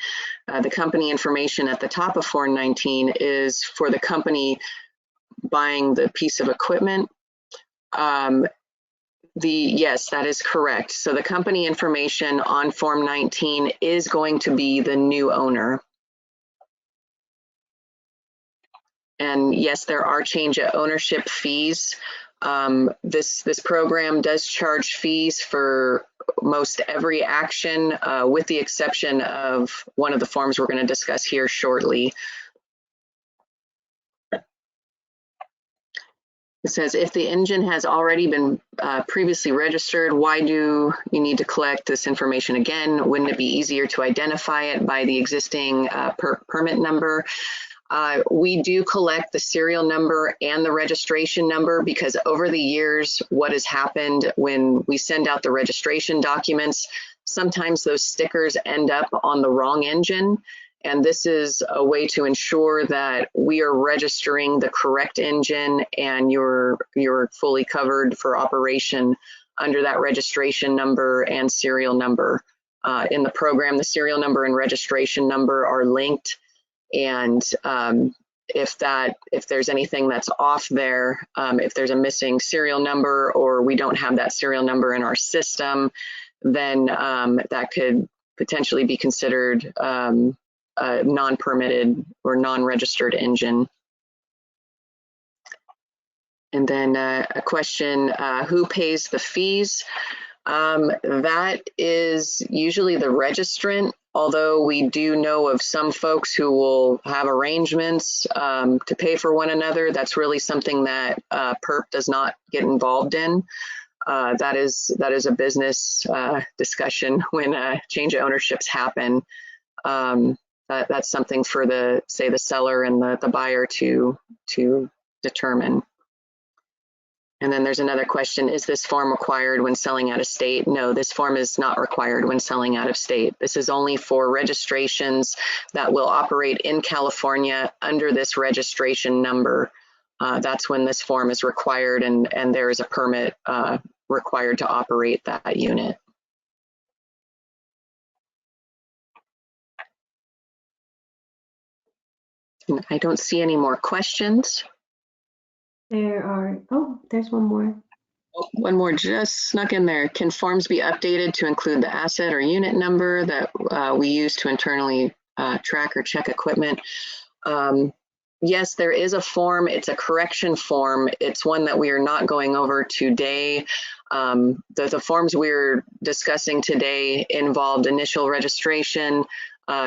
the company information at the top of Form 19 is for the company buying the piece of equipment. Yes, that is correct. So the company information on Form 19 is going to be the new owner. And yes, there are change of ownership fees. This program does charge fees for most every action, with the exception of one of the forms we're going to discuss here shortly. It says, if the engine has already been previously registered, why do you need to collect this information again? Wouldn't it be easier to identify it by the existing permit number? We do collect the serial number and the registration number because over the years, what has happened when we send out the registration documents, sometimes those stickers end up on the wrong engine. And this is a way to ensure that we are registering the correct engine and you're fully covered for operation under that registration number and serial number. In the program, the serial number and registration number are linked. And if there's anything that's off there, if there's a missing serial number or we don't have that serial number in our system, then that could potentially be considered a non-permitted or non-registered engine. And then a question, who pays the fees? That is usually the registrant, although we do know of some folks who will have arrangements to pay for one another. That's really something that perp does not get involved in. That is a business discussion when change of ownerships happen. That's something for the seller and the buyer to determine. And then there's another question, is this form required when selling out of state? No, this form is not required when selling out of state. This is only for registrations that will operate in California under this registration number. That's when this form is required and there is a permit required to operate that unit. I don't see any more questions. There's one more. One more just snuck in there. Can forms be updated to include the asset or unit number that we use to internally track or check equipment? Yes, there is a form. It's a correction form. It's one that we are not going over today. The forms we're discussing today involved initial registration,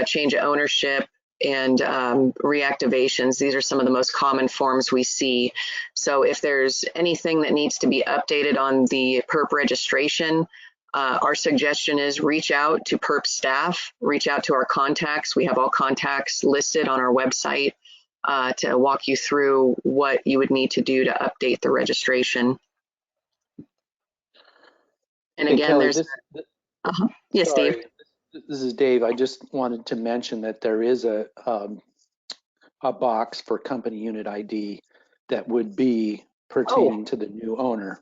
change of ownership, and reactivations. These are some of the most common forms we see. So if there's anything that needs to be updated on the perp registration, our suggestion is reach out to perp staff, reach out to our contacts. We have all contacts listed on our website to walk you through what you would need to do to update the registration. And Hey, again, Kelly, there's... Yes, sorry, Dave. This is Dave. I just wanted to mention that there is a box for company unit ID that would be pertaining to the new owner.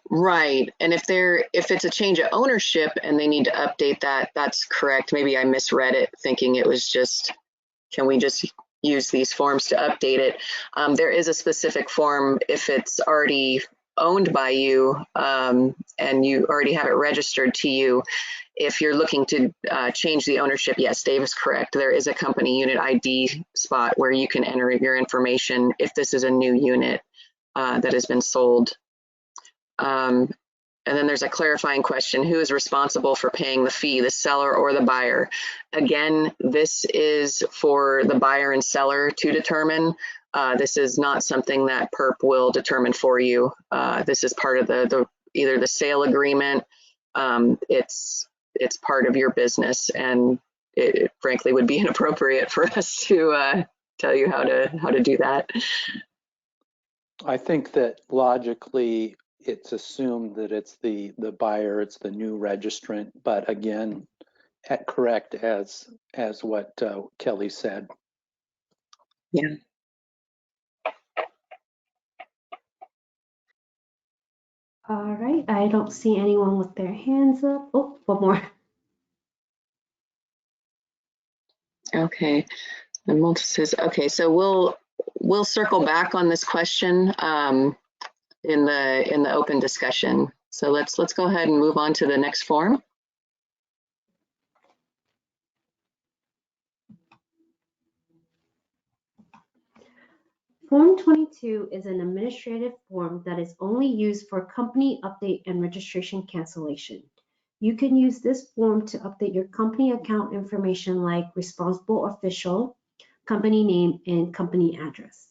Right. And if it's a change of ownership and they need to update that, that's correct. Maybe I misread it thinking it was just, can we just use these forms to update it? There is a specific form if it's already owned by you and you already have it registered to you, if you're looking to change the ownership, yes, Dave is correct. There is a company unit ID spot where you can enter your information if this is a new unit that has been sold. And then there's a clarifying question: who is responsible for paying the fee, the seller or the buyer? Again, this is for the buyer and seller to determine. This is not something that PERP will determine for you. This is part of either the sale agreement. It's part of your business, and it frankly would be inappropriate for us to tell you how to do that. I think that logically it's assumed that it's the buyer, it's the new registrant, but again, correct as what Kelly said. Yeah. All right, I don't see anyone with their hands up. Oh, one more. Okay, and Malta says, okay, so we'll circle back on this question in the open discussion. So let's go ahead and move on to the next form. Form 22 is an administrative form that is only used for company update and registration cancellation. You can use this form to update your company account information like responsible official, company name, and company address.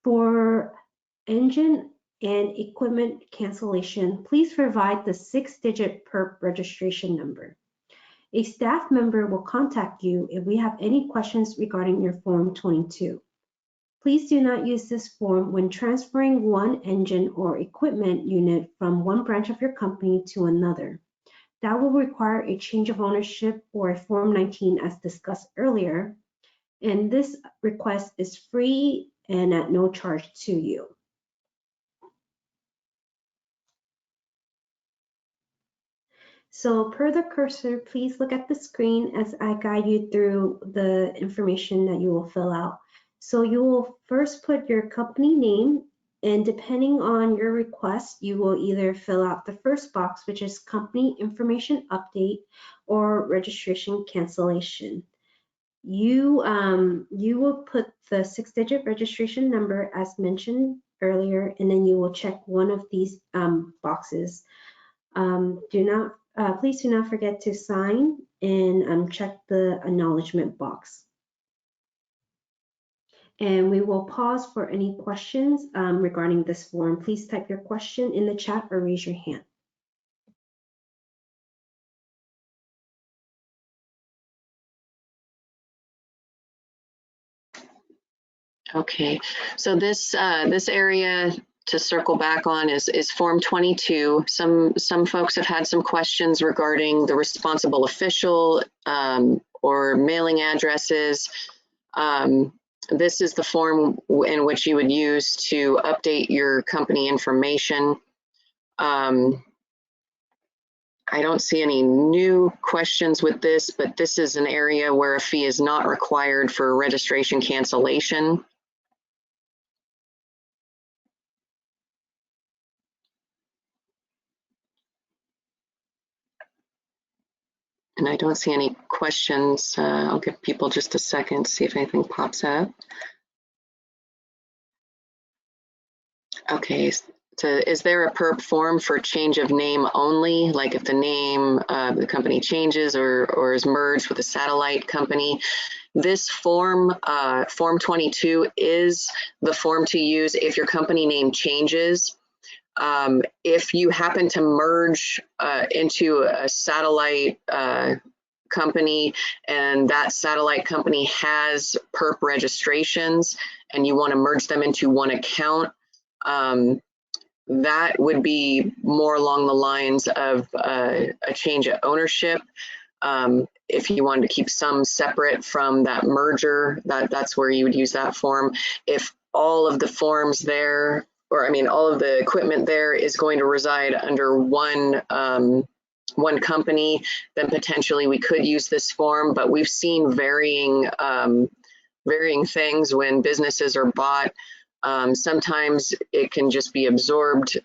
For engine and equipment cancellation, please provide the 6-digit PERP registration number. A staff member will contact you if we have any questions regarding your Form 22. Please do not use this form when transferring one engine or equipment unit from one branch of your company to another. That will require a change of ownership or a Form 19 as discussed earlier, and this request is free and at no charge to you. So per the cursor, please look at the screen as I guide you through the information that you will fill out. So you will first put your company name, and depending on your request, you will either fill out the first box, which is company information update or registration cancellation. You will put the 6-digit registration number as mentioned earlier, and then you will check one of these boxes. Please do not forget to sign and check the acknowledgement box. And we will pause for any questions regarding this form. Please type your question in the chat or raise your hand. Okay, so this area to circle back on is Form 22. Some folks have had some questions regarding the responsible official or mailing addresses. This is the form in which you would use to update your company information. I don't see any new questions with this, but this is an area where a fee is not required for registration cancellation. And I don't see any questions. I'll give people just a second to see if anything pops up. Okay, so is there a PERP form for change of name only? Like if the name of the company changes or is merged with a satellite company? This form, Form 22, is the form to use if your company name changes. If you happen to merge into a satellite company and that satellite company has PERP registrations and you want to merge them into one account, that would be more along the lines of a change of ownership. If you wanted to keep some separate from that merger, that's where you would use that form. If all of the forms there, or I mean, all of the equipment there is going to reside under one company, then potentially we could use this form. But we've seen varying things when businesses are bought. Sometimes it can just be absorbed.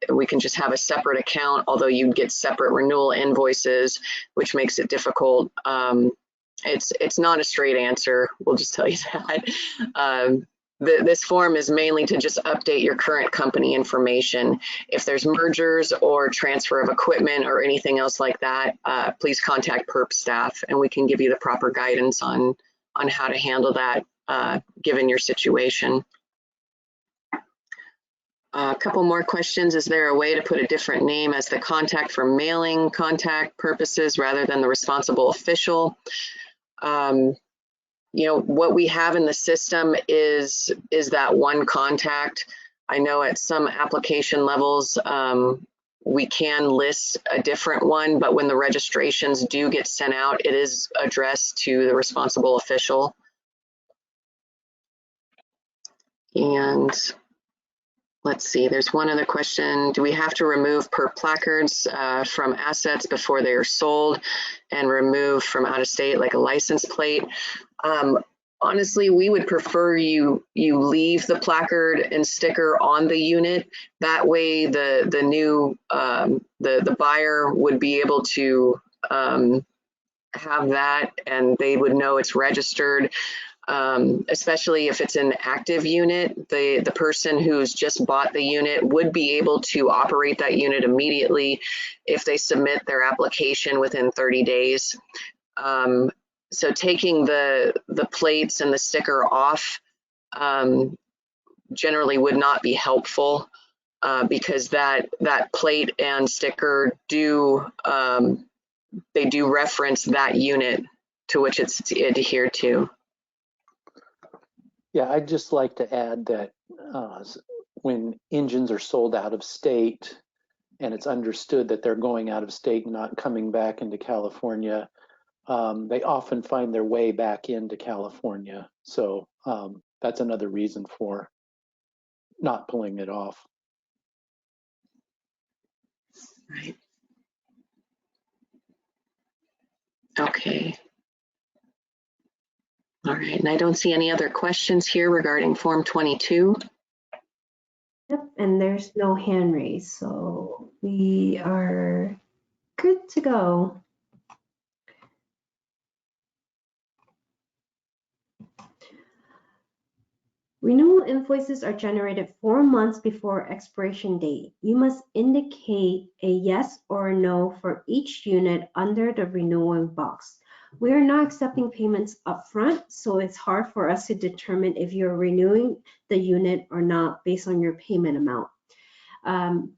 We can just have a separate account, although you get separate renewal invoices, which makes it difficult. It's not a straight answer. We'll just tell you that. This form is mainly to just update your current company information. If there's mergers or transfer of equipment or anything else like that, please contact PERP staff and we can give you the proper guidance on how to handle that given your situation. A couple more questions. Is there a way to put a different name as the contact for mailing contact purposes rather than the responsible official? You know, what we have in the system is that one contact. I know at some application levels, we can list a different one, but when the registrations do get sent out, it is addressed to the responsible official. And let's see, there's one other question. Do we have to remove PERP placards from assets before they are sold and remove from out of state like a license plate? Honestly, we would prefer you leave the placard and sticker on the unit. That way the new, the buyer would be able to have that and they would know it's registered. Especially if it's an active unit, the person who's just bought the unit would be able to operate that unit immediately if they submit their application within 30 days. So taking the plates and the sticker off generally would not be helpful because that plate and sticker do they do reference that unit to which it's adhered to. Yeah, I'd just like to add that when engines are sold out of state and it's understood that they're going out of state and not coming back into California, they often find their way back into California. So that's another reason for not pulling it off. Right. Okay. All right, and I don't see any other questions here regarding Form 22. Yep, and there's no hand raised, so we are good to go. Renewal invoices are generated 4 months before expiration date. You must indicate a yes or a no for each unit under the renewal box. We are not accepting payments upfront, so it's hard for us to determine if you're renewing the unit or not based on your payment amount.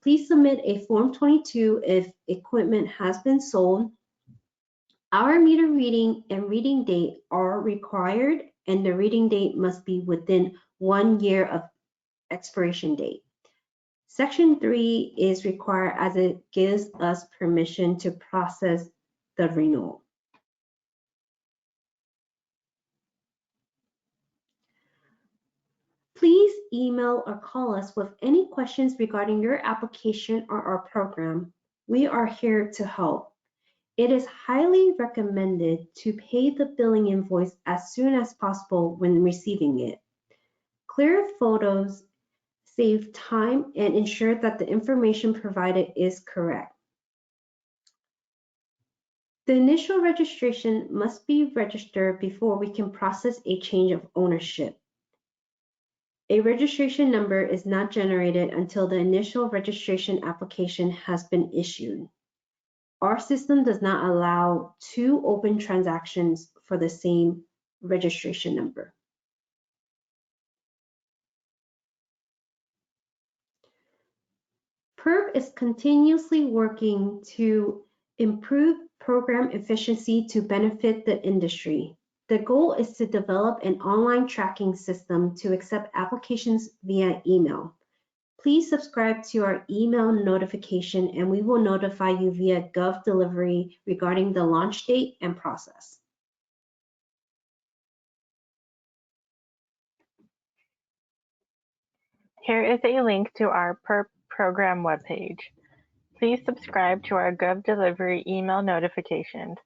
Please submit a Form 22 if equipment has been sold. Our meter reading and reading date are required, and the reading date must be within 1 year of expiration date. Section 3 is required as it gives us permission to process the renewal. Please email or call us with any questions regarding your application or our program. We are here to help. It is highly recommended to pay the billing invoice as soon as possible when receiving it. Clear photos save time and ensure that the information provided is correct. The initial registration must be registered before we can process a change of ownership. A registration number is not generated until the initial registration application has been issued. Our system does not allow 2 open transactions for the same registration number. PERP is continuously working to improve program efficiency to benefit the industry. The goal is to develop an online tracking system to accept applications via email. Please subscribe to our email notification and we will notify you via Gov delivery regarding the launch date and process. Here is a link to our PERP program webpage. Please subscribe to our Gov Delivery email notifications.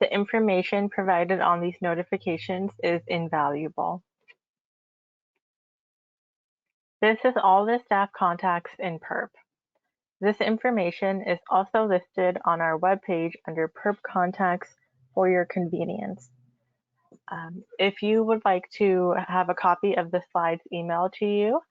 The information provided on these notifications is invaluable. This is all the staff contacts in PERP. This information is also listed on our webpage under PERP contacts for your convenience. If you would like to have a copy of the slides emailed to you,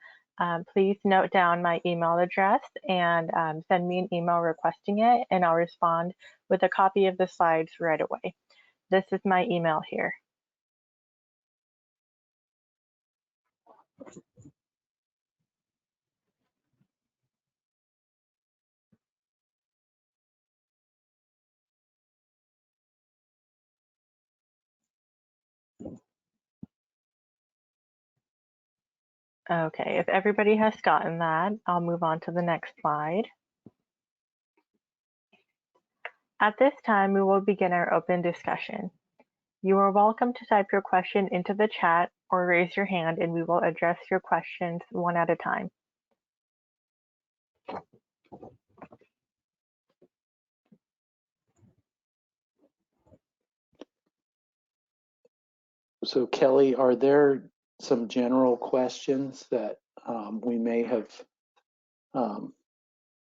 please note down my email address and send me an email requesting it, and I'll respond with a copy of the slides right away. This is my email here. Okay, if everybody has gotten that, I'll move on to the next slide. At this time, we will begin our open discussion. You are welcome to type your question into the chat or raise your hand and we will address your questions one at a time. So Kelly, are there some general questions that we may have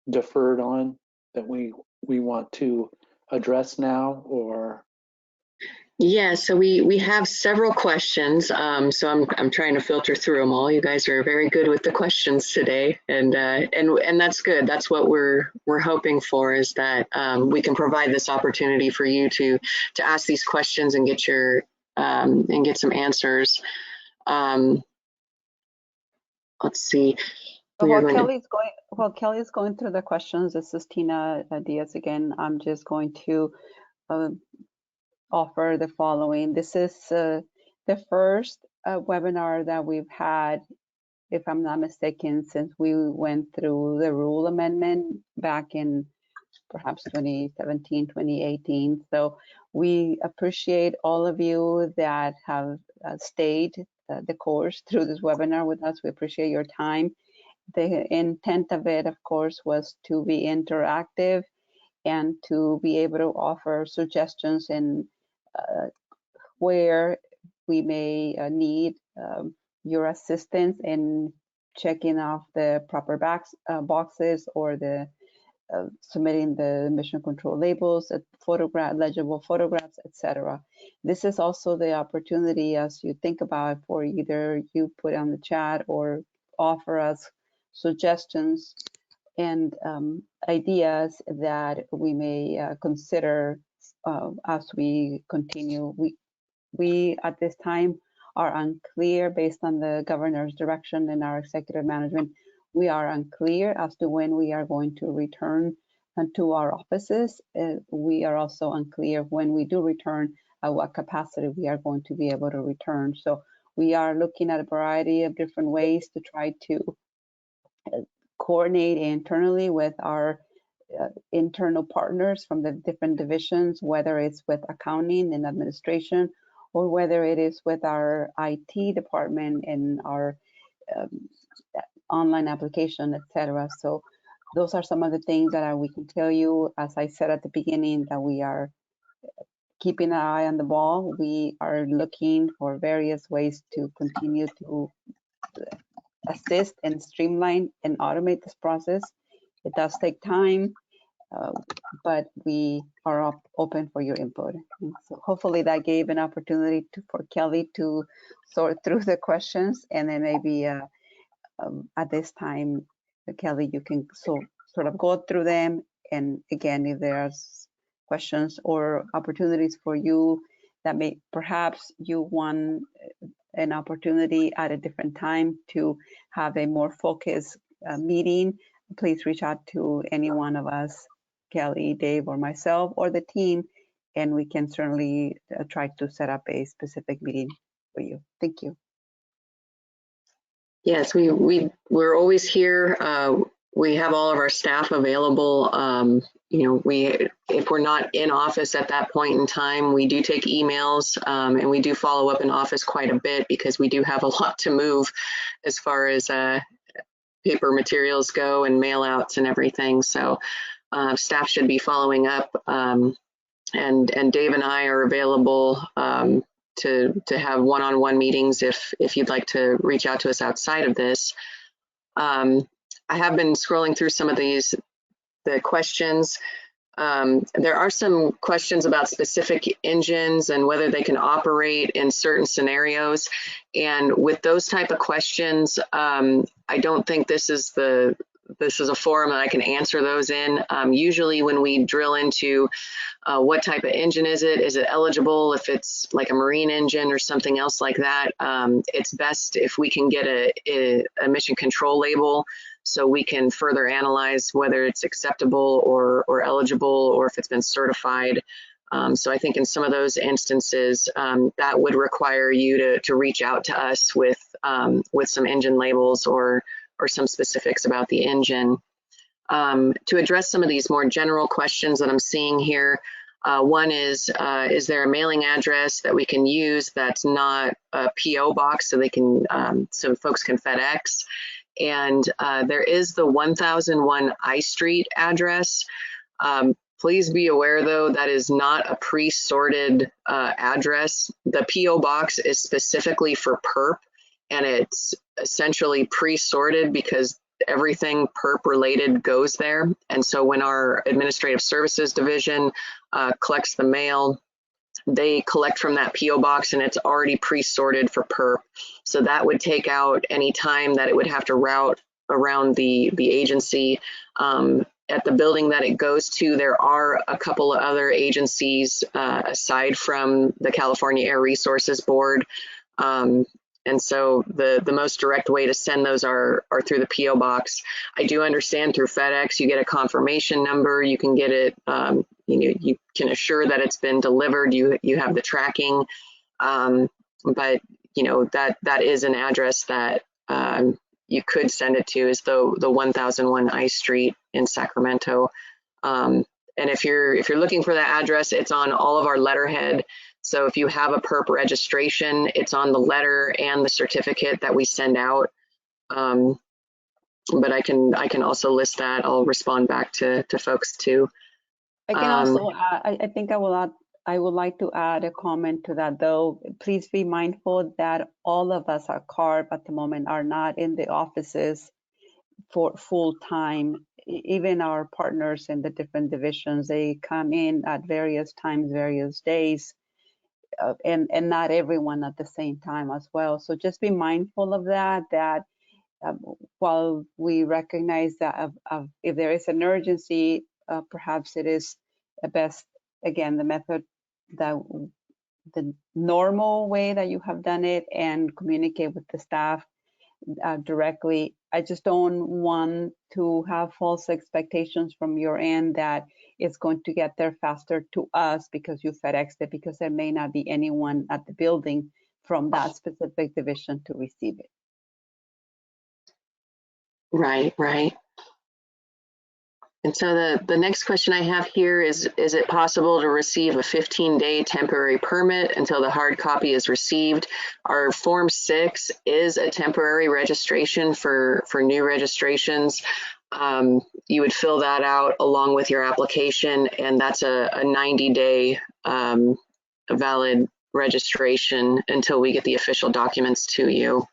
deferred on that we want to address now, or? Yeah, so we have several questions. So I'm trying to filter through them all. You guys are very good with the questions today, and that's good. That's what we're hoping for, is that we can provide this opportunity for you to ask these questions and get your and get some answers. Let's see. While Kelly's going through the questions, this is Tina Diaz again. I'm just going to offer the following. This is the first webinar that we've had, if I'm not mistaken, since we went through the rule amendment back in perhaps 2017, 2018. So we appreciate all of you that have stayed the course through this webinar with us. We appreciate your time. The intent of it, of course, was to be interactive and to be able to offer suggestions in where we may need your assistance in checking off the proper boxes, or the submitting the emission control labels, legible photographs, etc. This is also the opportunity, as you think about, for either you put on the chat or offer us suggestions and ideas that we may consider as we continue. We at this time are unclear, based on the governor's direction and our executive management. We are unclear as to when we are going to return to our offices. We are also unclear when we do return, at what capacity we are going to be able to return. So we are looking at a variety of different ways to try to coordinate internally with our internal partners from the different divisions, whether it's with accounting and administration, or whether it is with our IT department and our online application, etc. So those are some of the things that we can tell you. As I said at the beginning, that we are keeping an eye on the ball. We are looking for various ways to continue to assist and streamline and automate this process. It does take time, but we are open for your input. And so hopefully that gave an opportunity for Kelly to sort through the questions, and then maybe at this time, Kelly, you can sort of go through them. And again, if there's questions or opportunities for you that may, perhaps you want an opportunity at a different time to have a more focused meeting, please reach out to any one of us, Kelly, Dave, or myself, or the team, and we can certainly try to set up a specific meeting for you. Thank you. Yes, we're always here. We have all of our staff available. You know, if we're not in office at that point in time, we do take emails, and we do follow up in office quite a bit, because we do have a lot to move as far as paper materials go and mail outs and everything. So staff should be following up, and Dave and I are available to have one-on-one meetings if you'd like to reach out to us outside of this. I have been scrolling through some of the questions. There are some questions about specific engines and whether they can operate in certain scenarios. And with those type of questions, I don't think this is a forum that I can answer those in. Usually when we drill into what type of engine is it eligible, if it's like a marine engine or something else like that, it's best if we can get a emission control label so we can further analyze whether it's acceptable or eligible, or if it's been certified. So I think in some of those instances, that would require you to reach out to us with some engine labels or some specifics about the engine. To address some of these more general questions that I'm seeing here, one is there a mailing address that we can use that's not a PO box so they can so folks can FedEx? And there is the 1001 I Street address. Please be aware, though, that is not a pre-sorted address. The PO box is specifically for perp, and it's essentially pre-sorted because everything perp related goes there. And so when our administrative services division collects the mail, they collect from that PO box and it's already pre-sorted for perp. So that would take out any time that it would have to route around the agency. At the building that it goes to, there are a couple of other agencies aside from the California Air Resources Board. And so the most direct way to send those are through the PO box. I do understand through FedEx, you get a confirmation number. You can get it, you can assure that it's been delivered. You have the tracking, but that is an address that you could send it to, is the 1001 I Street in Sacramento. And if you're looking for that address, it's on all of our letterhead. So if you have a perp registration, it's on the letter and the certificate that we send out. But I can also list that. I'll respond back to folks too. I can also I think I would like to add a comment to that, though. Please be mindful that all of us at CARB at the moment are not in the offices for full time. Even our partners in the different divisions, they come in at various times, various days. And not everyone at the same time as well. So just be mindful of that, while we recognize that if there is an urgency, perhaps it is best, again, the method, the normal way that you have done it, and communicate with the staff directly. I just don't want to have false expectations from your end that it's going to get there faster to us because you FedExed it, because there may not be anyone at the building from that specific division to receive it. Right. And so the next question I have here is it possible to receive a 15-day temporary permit until the hard copy is received? Our Form 6 is a temporary registration for new registrations. You would fill that out along with your application, and that's a 90-day valid registration until we get the official documents to you.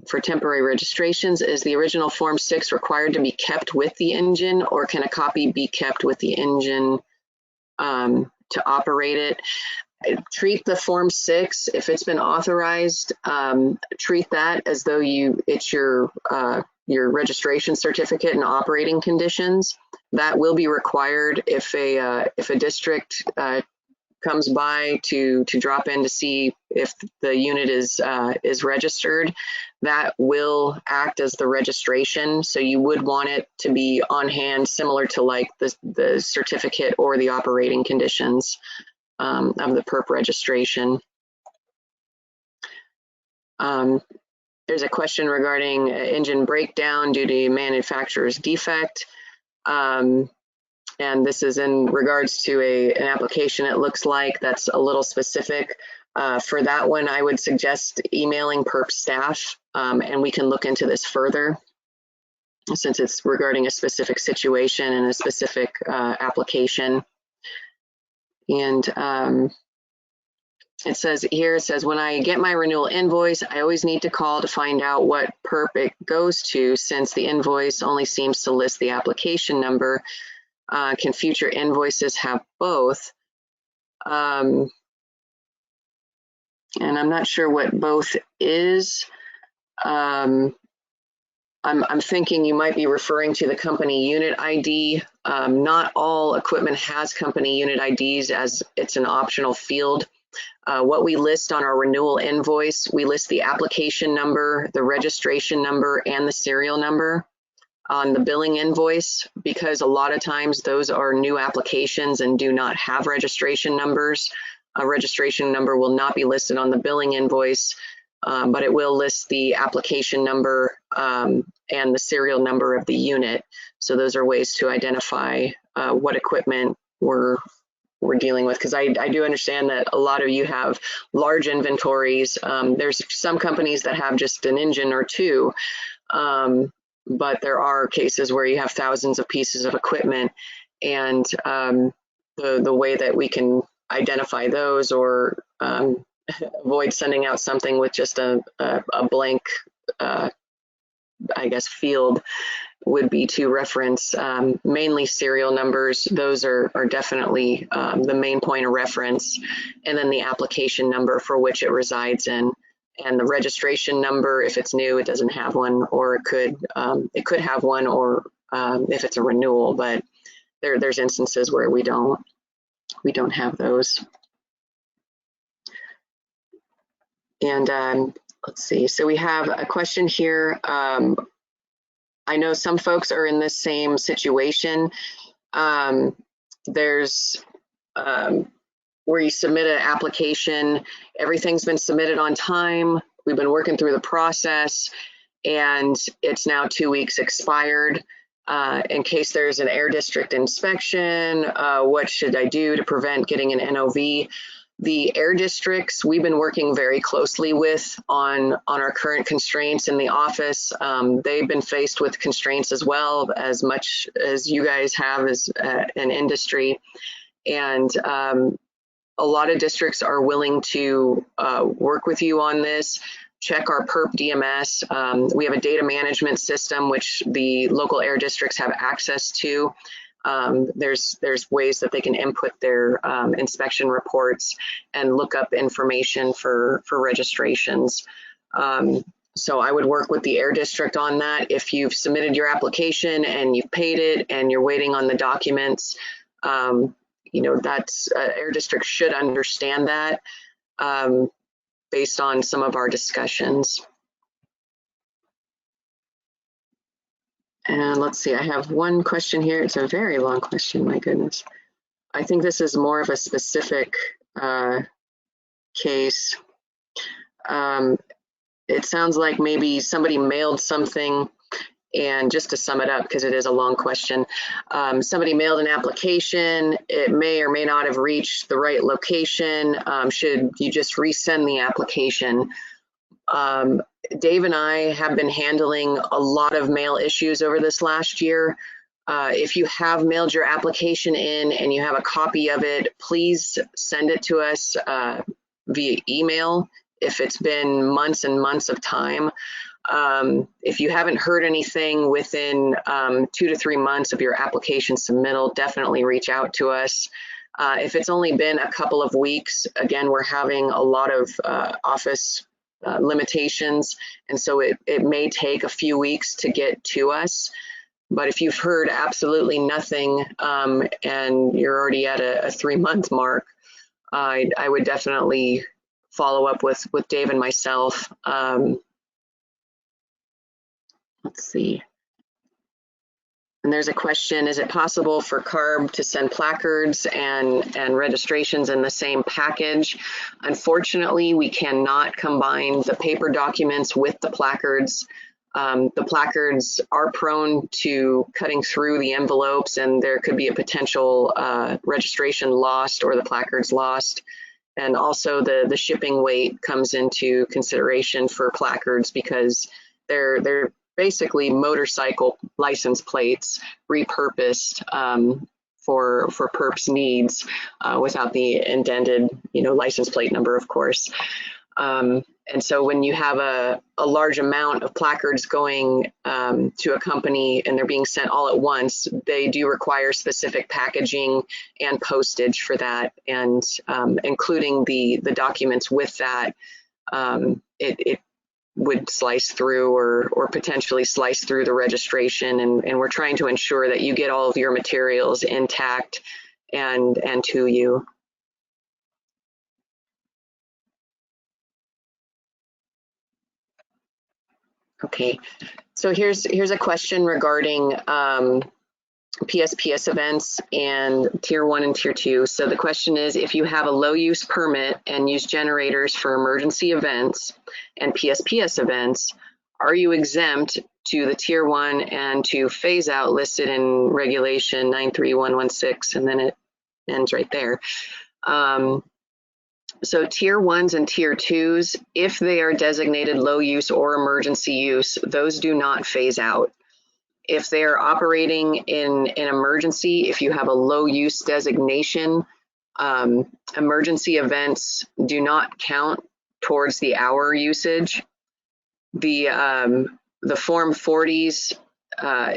For temporary registrations, is the original Form 6 required to be kept with the engine, or can a copy be kept with the engine to operate it? Treat the Form 6, if it's been authorized, treat that as though it's your registration certificate and operating conditions. That will be required if a district comes by to drop in to see if the unit is registered. That will act as the registration. So you would want it to be on hand, similar to like the certificate or the operating conditions of the perp registration. There's a question regarding engine breakdown due to manufacturer's defect. And this is in regards to an application, it looks like, that's a little specific. For that one, I would suggest emailing perp staff, and we can look into this further since it's regarding a specific situation and a specific application. And it says, when I get my renewal invoice, I always need to call to find out what perp it goes to, since the invoice only seems to list the application number. Can future invoices have both? And I'm not sure what both is. I'm thinking you might be referring to the company unit ID. Not all equipment has company unit IDs, as it's an optional field. What we list on our renewal invoice, we list the application number, the registration number, and the serial number on the billing invoice, because a lot of times those are new applications and do not have registration numbers. A registration number will not be listed on the billing invoice, but it will list the application number and the serial number of the unit. So those are ways to identify what equipment we're dealing with, because I do understand that a lot of you have large inventories. There's some companies that have just an engine or two, but there are cases where you have thousands of pieces of equipment, and the way that we can identify those or avoid sending out something with just a blank, I guess, field would be to reference mainly serial numbers. Those are definitely the main point of reference, and then the application number for which it resides in, and the registration number. If it's new, it doesn't have one, or it could have one, or if it's a renewal, but there's instances where we don't have those. And let's see, so we have a question here. I know some folks are in this same situation. There's where you submit an application, everything's been submitted on time, we've been working through the process, and it's now 2 weeks expired. In case there's an air district inspection, what should I do to prevent getting an NOV? The air districts we've been working very closely with on our current constraints in the office. They've been faced with constraints as well, as much as you guys have as an industry. And a lot of districts are willing to work with you on this. Check our perp DMS. We have a data management system which the local air districts have access to. There's ways that they can input their inspection reports and look up information for registrations. So I would work with the air district on that. If you've submitted your application and you've paid it and you're waiting on the documents, you know, that's air district should understand that based on some of our discussions. And let's see, I have one question here. It's a very long question, my goodness. I think this is more of a specific case. It sounds like maybe somebody mailed something, and just to sum it up, because it is a long question, somebody mailed an application. It may or may not have reached the right location. Should you just resend the application? Dave and I have been handling a lot of mail issues over this last year. If you have mailed your application in and you have a copy of it, please send it to us via email if it's been months and months of time. If you haven't heard anything within 2 to 3 months of your application submittal, definitely reach out to us. If it's only been a couple of weeks, again, we're having a lot of office limitations, and so it may take a few weeks to get to us. But if you've heard absolutely nothing and you're already at a 3-month mark, I would definitely follow up with Dave and myself. Let's see. And there's a question, is it possible for CARB to send placards and registrations in the same package? Unfortunately, we cannot combine the paper documents with the placards. The placards are prone to cutting through the envelopes, and there could be a potential registration lost or the placards lost. And also the shipping weight comes into consideration for placards, because they're basically motorcycle license plates repurposed for perp's needs without the indented, license plate number, of course. And so when you have a large amount of placards going to a company and they're being sent all at once, they do require specific packaging and postage for that, and including the documents with that. It would slice through or potentially slice through the registration, and we're trying to ensure that you get all of your materials intact and to you. Okay, so here's a question regarding PSPS events and Tier 1 and Tier 2. So the question is, if you have a low use permit and use generators for emergency events and PSPS events, are you exempt to the Tier 1 and to phase out listed in regulation 93116, and then it ends right there. So Tier 1s and Tier 2s, if they are designated low use or emergency use, those do not phase out. If they are operating in an emergency, if you have a low use designation, emergency events do not count towards the hour usage. The Form 40s,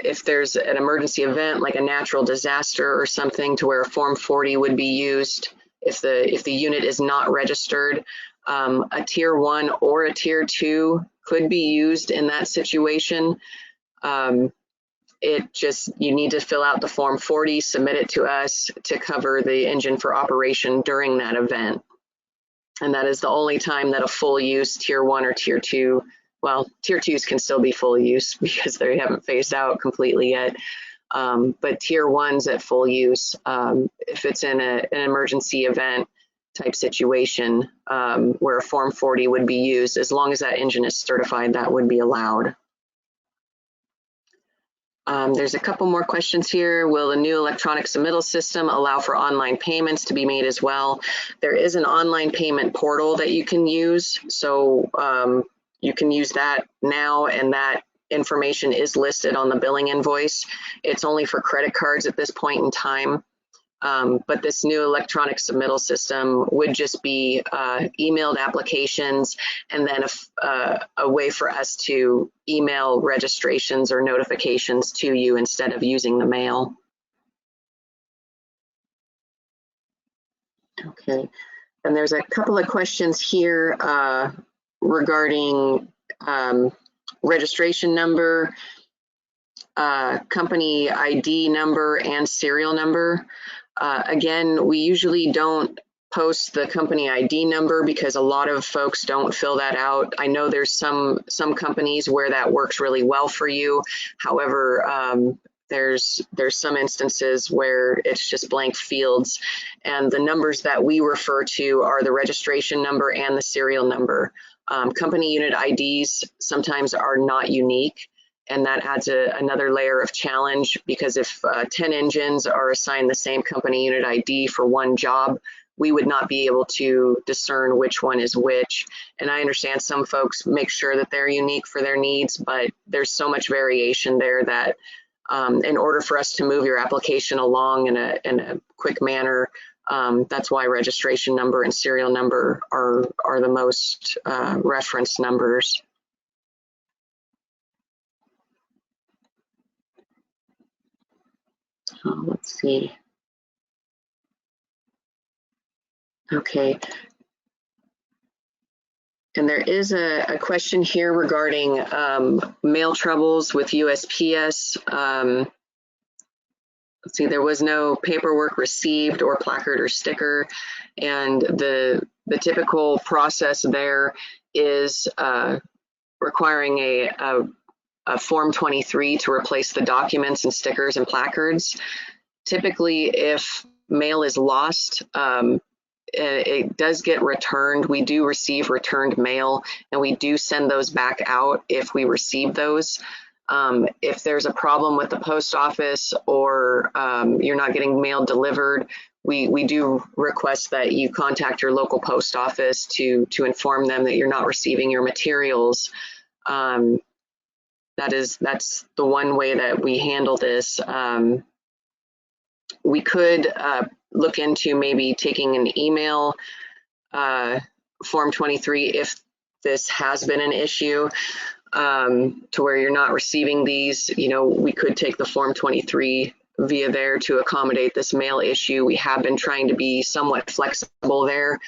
if there's an emergency event like a natural disaster or something to where a Form 40 would be used, if the unit is not registered, a Tier 1 or a Tier 2 could be used in that situation. You need to fill out the Form 40, submit it to us to cover the engine for operation during that event. And that is the only time that a full use Tier 1 or Tier 2, well, Tier 2s can still be full use because they haven't phased out completely yet. But Tier 1s at full use, if it's in an emergency event type situation where a Form 40 would be used, as long as that engine is certified, that would be allowed. There's a couple more questions here. Will the new electronic submittal system allow for online payments to be made as well? There is an online payment portal that you can use. So you can use that now, and that information is listed on the billing invoice. It's only for credit cards at this point in time. But this new electronic submittal system would just be emailed applications, and then a way for us to email registrations or notifications to you instead of using the mail. Okay, and there's a couple of questions here regarding registration number, company ID number, and serial number. Again, we usually don't post the company ID number because a lot of folks don't fill that out. I know there's some companies where that works really well for you. However, there's some instances where it's just blank fields, and the numbers that we refer to are the registration number and the serial number. Company unit IDs sometimes are not unique, and that adds another layer of challenge, because if 10 engines are assigned the same company unit ID for one job, we would not be able to discern which one is which. And I understand some folks make sure that they're unique for their needs, but there's so much variation there that in order for us to move your application along in a quick manner, that's why registration number and serial number are the most referenced numbers. Let's see. Okay. And there is a question here regarding mail troubles with USPS. Let's see, there was no paperwork received or placard or sticker, and the typical process there is requiring a Form 23 to replace the documents and stickers and placards. Typically, if mail is lost, it does get returned. We do receive returned mail, and we do send those back out if we receive those. If there's a problem with the post office, or you're not getting mail delivered, we do request that you contact your local post office to inform them that you're not receiving your materials. That's the one way that we handle this. We could look into maybe taking an email Form 23 if this has been an issue, to where you're not receiving these. We could take the Form 23 via there to accommodate this mail issue. We have been trying to be somewhat flexible there,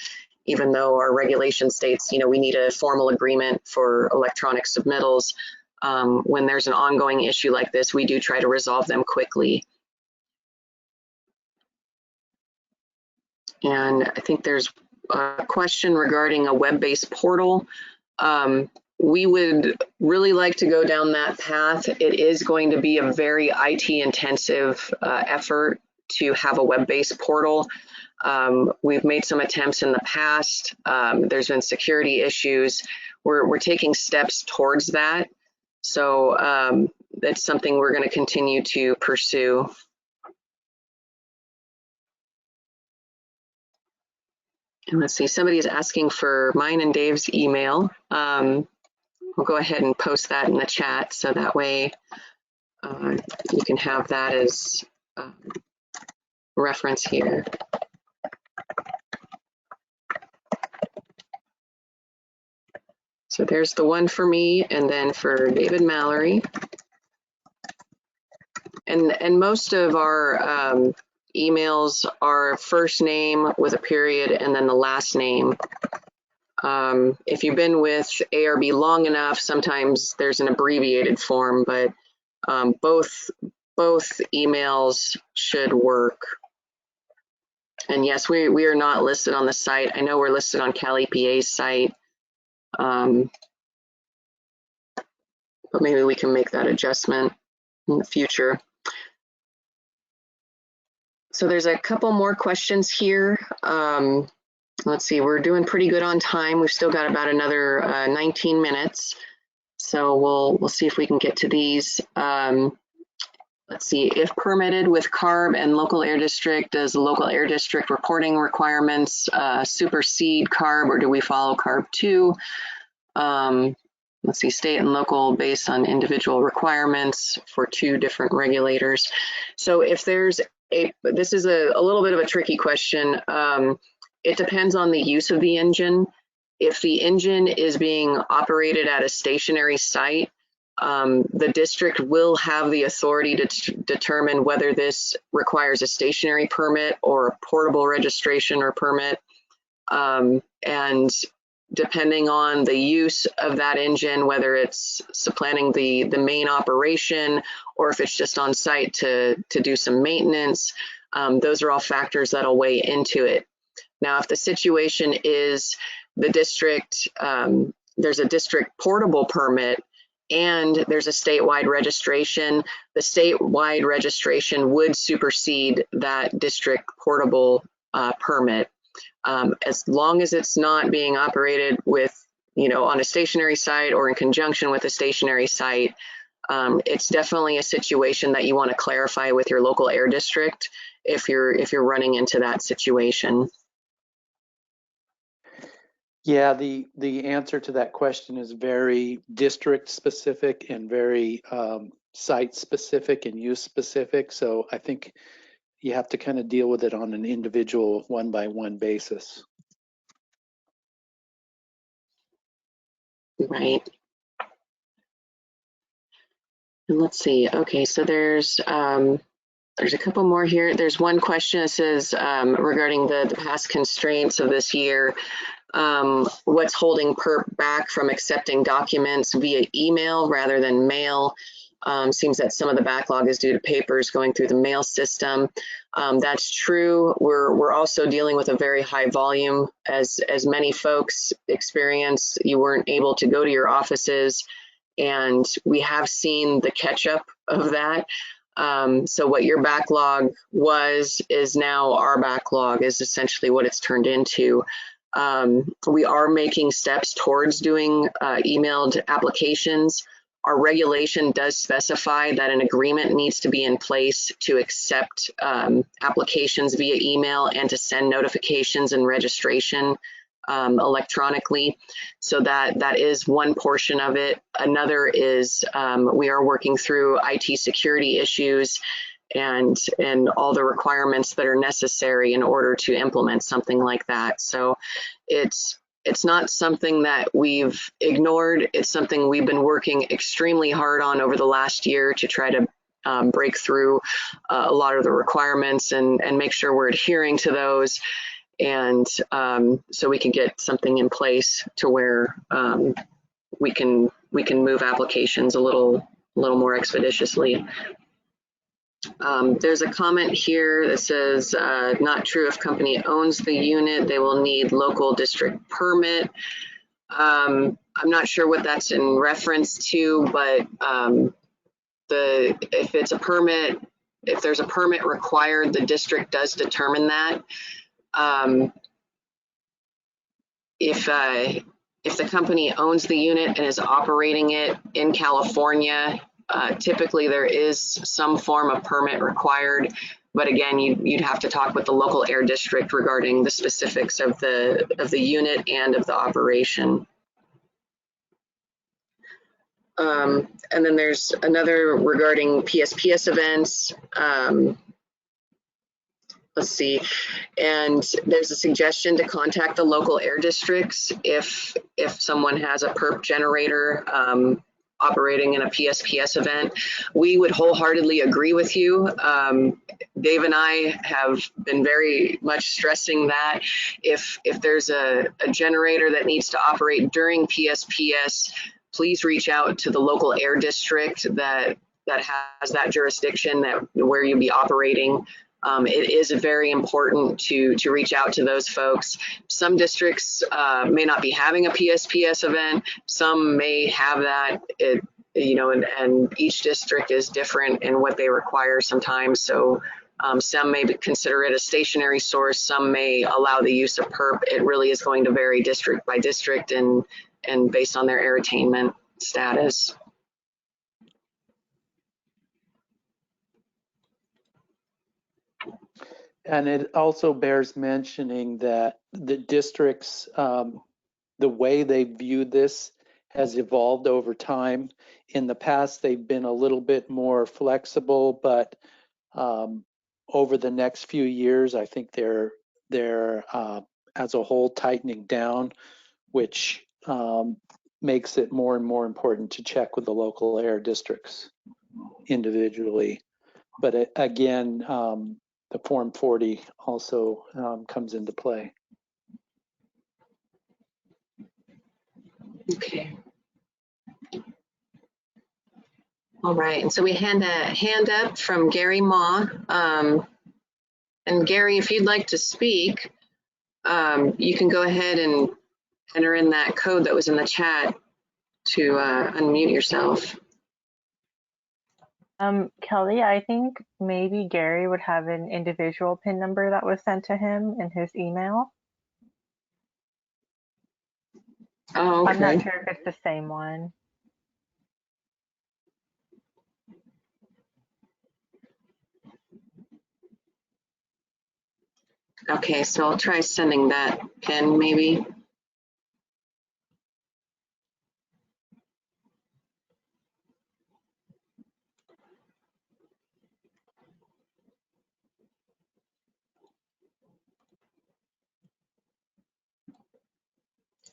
even though our regulation states, we need a formal agreement for electronic submittals. When there's an ongoing issue like this, we do try to resolve them quickly. And I think there's a question regarding a web-based portal. We would really like to go down that path. It is going to be a very IT intensive effort to have a web-based portal. We've made some attempts in the past. There's been security issues. We're taking steps towards that. So that's something we're going to continue to pursue. And let's see, somebody is asking for mine and Dave's email. We'll go ahead and post that in the chat, so that way you can have that as reference here. So there's the one for me, and then for David Mallory. And most of our emails are first name with a period and then the last name. If you've been with ARB long enough, sometimes there's an abbreviated form, but both emails should work. And yes, we are not listed on the site. I know we're listed on Cal EPA's site, but maybe we can make that adjustment in the future. So there's a couple more questions here. Let's see, we're doing pretty good on time. We've still got about another 19 minutes. So we'll see if we can get to these. Let's see, if permitted with CARB and local air district, does the local air district reporting requirements supersede CARB, or do we follow CARB too? Let's see, state and local based on individual requirements for two different regulators. So if there's this is a little bit of a tricky question. It depends on the use of the engine. If the engine is being operated at a stationary site, the district will have the authority to determine whether this requires a stationary permit or a portable registration or permit. And depending on the use of that engine, whether it's supplanting the main operation or if it's just on site to do some maintenance, those are all factors that'll weigh into it. Now, if the situation is the district, there's a district portable permit and there's a statewide registration, the statewide registration would supersede that district portable permit. As long as it's not being operated with, on a stationary site or in conjunction with a stationary site, it's definitely a situation that you want to clarify with your local air district if you're running into that situation. Yeah, the answer to that question is very district specific and very site specific and use specific. So I think you have to kind of deal with it on an individual one-by-one basis. Right. And let's see. Okay, so there's a couple more here. There's one question that says regarding the past constraints of this year. What's holding PERP back from accepting documents via email rather than mail? Seems that some of the backlog is due to papers going through the mail system. That's true. We're also dealing with a very high volume, as many folks experience. You weren't able to go to your offices, and we have seen the catch up of that. So what your backlog is now our backlog, is essentially what it's turned into. We are making steps towards doing emailed applications. Our regulation does specify that an agreement needs to be in place to accept applications via email and to send notifications and registration electronically. So that is one portion of it. Another is we are working through IT security issues, and all the requirements that are necessary in order to implement something like that. So it's not something that we've ignored. It's something we've been working extremely hard on over the last year to try to break through a lot of the requirements and make sure we're adhering to those. And so we can get something in place to where we can move applications a little more expeditiously. There's a comment here that says, not true if company owns the unit, they will need local district permit. I'm not sure what that's in reference to, but if it's a permit, if there's a permit required, the district does determine that. If the company owns the unit and is operating it in California, typically there is some form of permit required, but again, you'd have to talk with the local air district regarding the specifics of the unit and of the operation. And then there's another regarding PSPS events. Let's see, and there's a suggestion to contact the local air districts if someone has a perp generator operating in a PSPS event. We would wholeheartedly agree with you. Dave and I have been very much stressing that if there's a generator that needs to operate during PSPS, please reach out to the local air district that has that jurisdiction where you'll be operating. It is very important to reach out to those folks. Some districts may not be having a PSPS event. Some may have that, and each district is different in what they require sometimes. So some may consider it a stationary source. Some may allow the use of perp. It really is going to vary district by district and based on their air attainment status. And it also bears mentioning that the districts, the way they view this has evolved over time. In the past, they've been a little bit more flexible, but over the next few years, I think they're as a whole tightening down, which makes it more and more important to check with the local air districts individually. But again, the Form 40 also comes into play. Okay. All right, and so we had a hand up from Gary Ma. And Gary, if you'd like to speak, you can go ahead and enter in that code that was in the chat to unmute yourself. Kelly, I think maybe Gary would have an individual PIN number that was sent to him in his email. Oh, okay. I'm not sure if it's the same one. Okay, so I'll try sending that PIN maybe.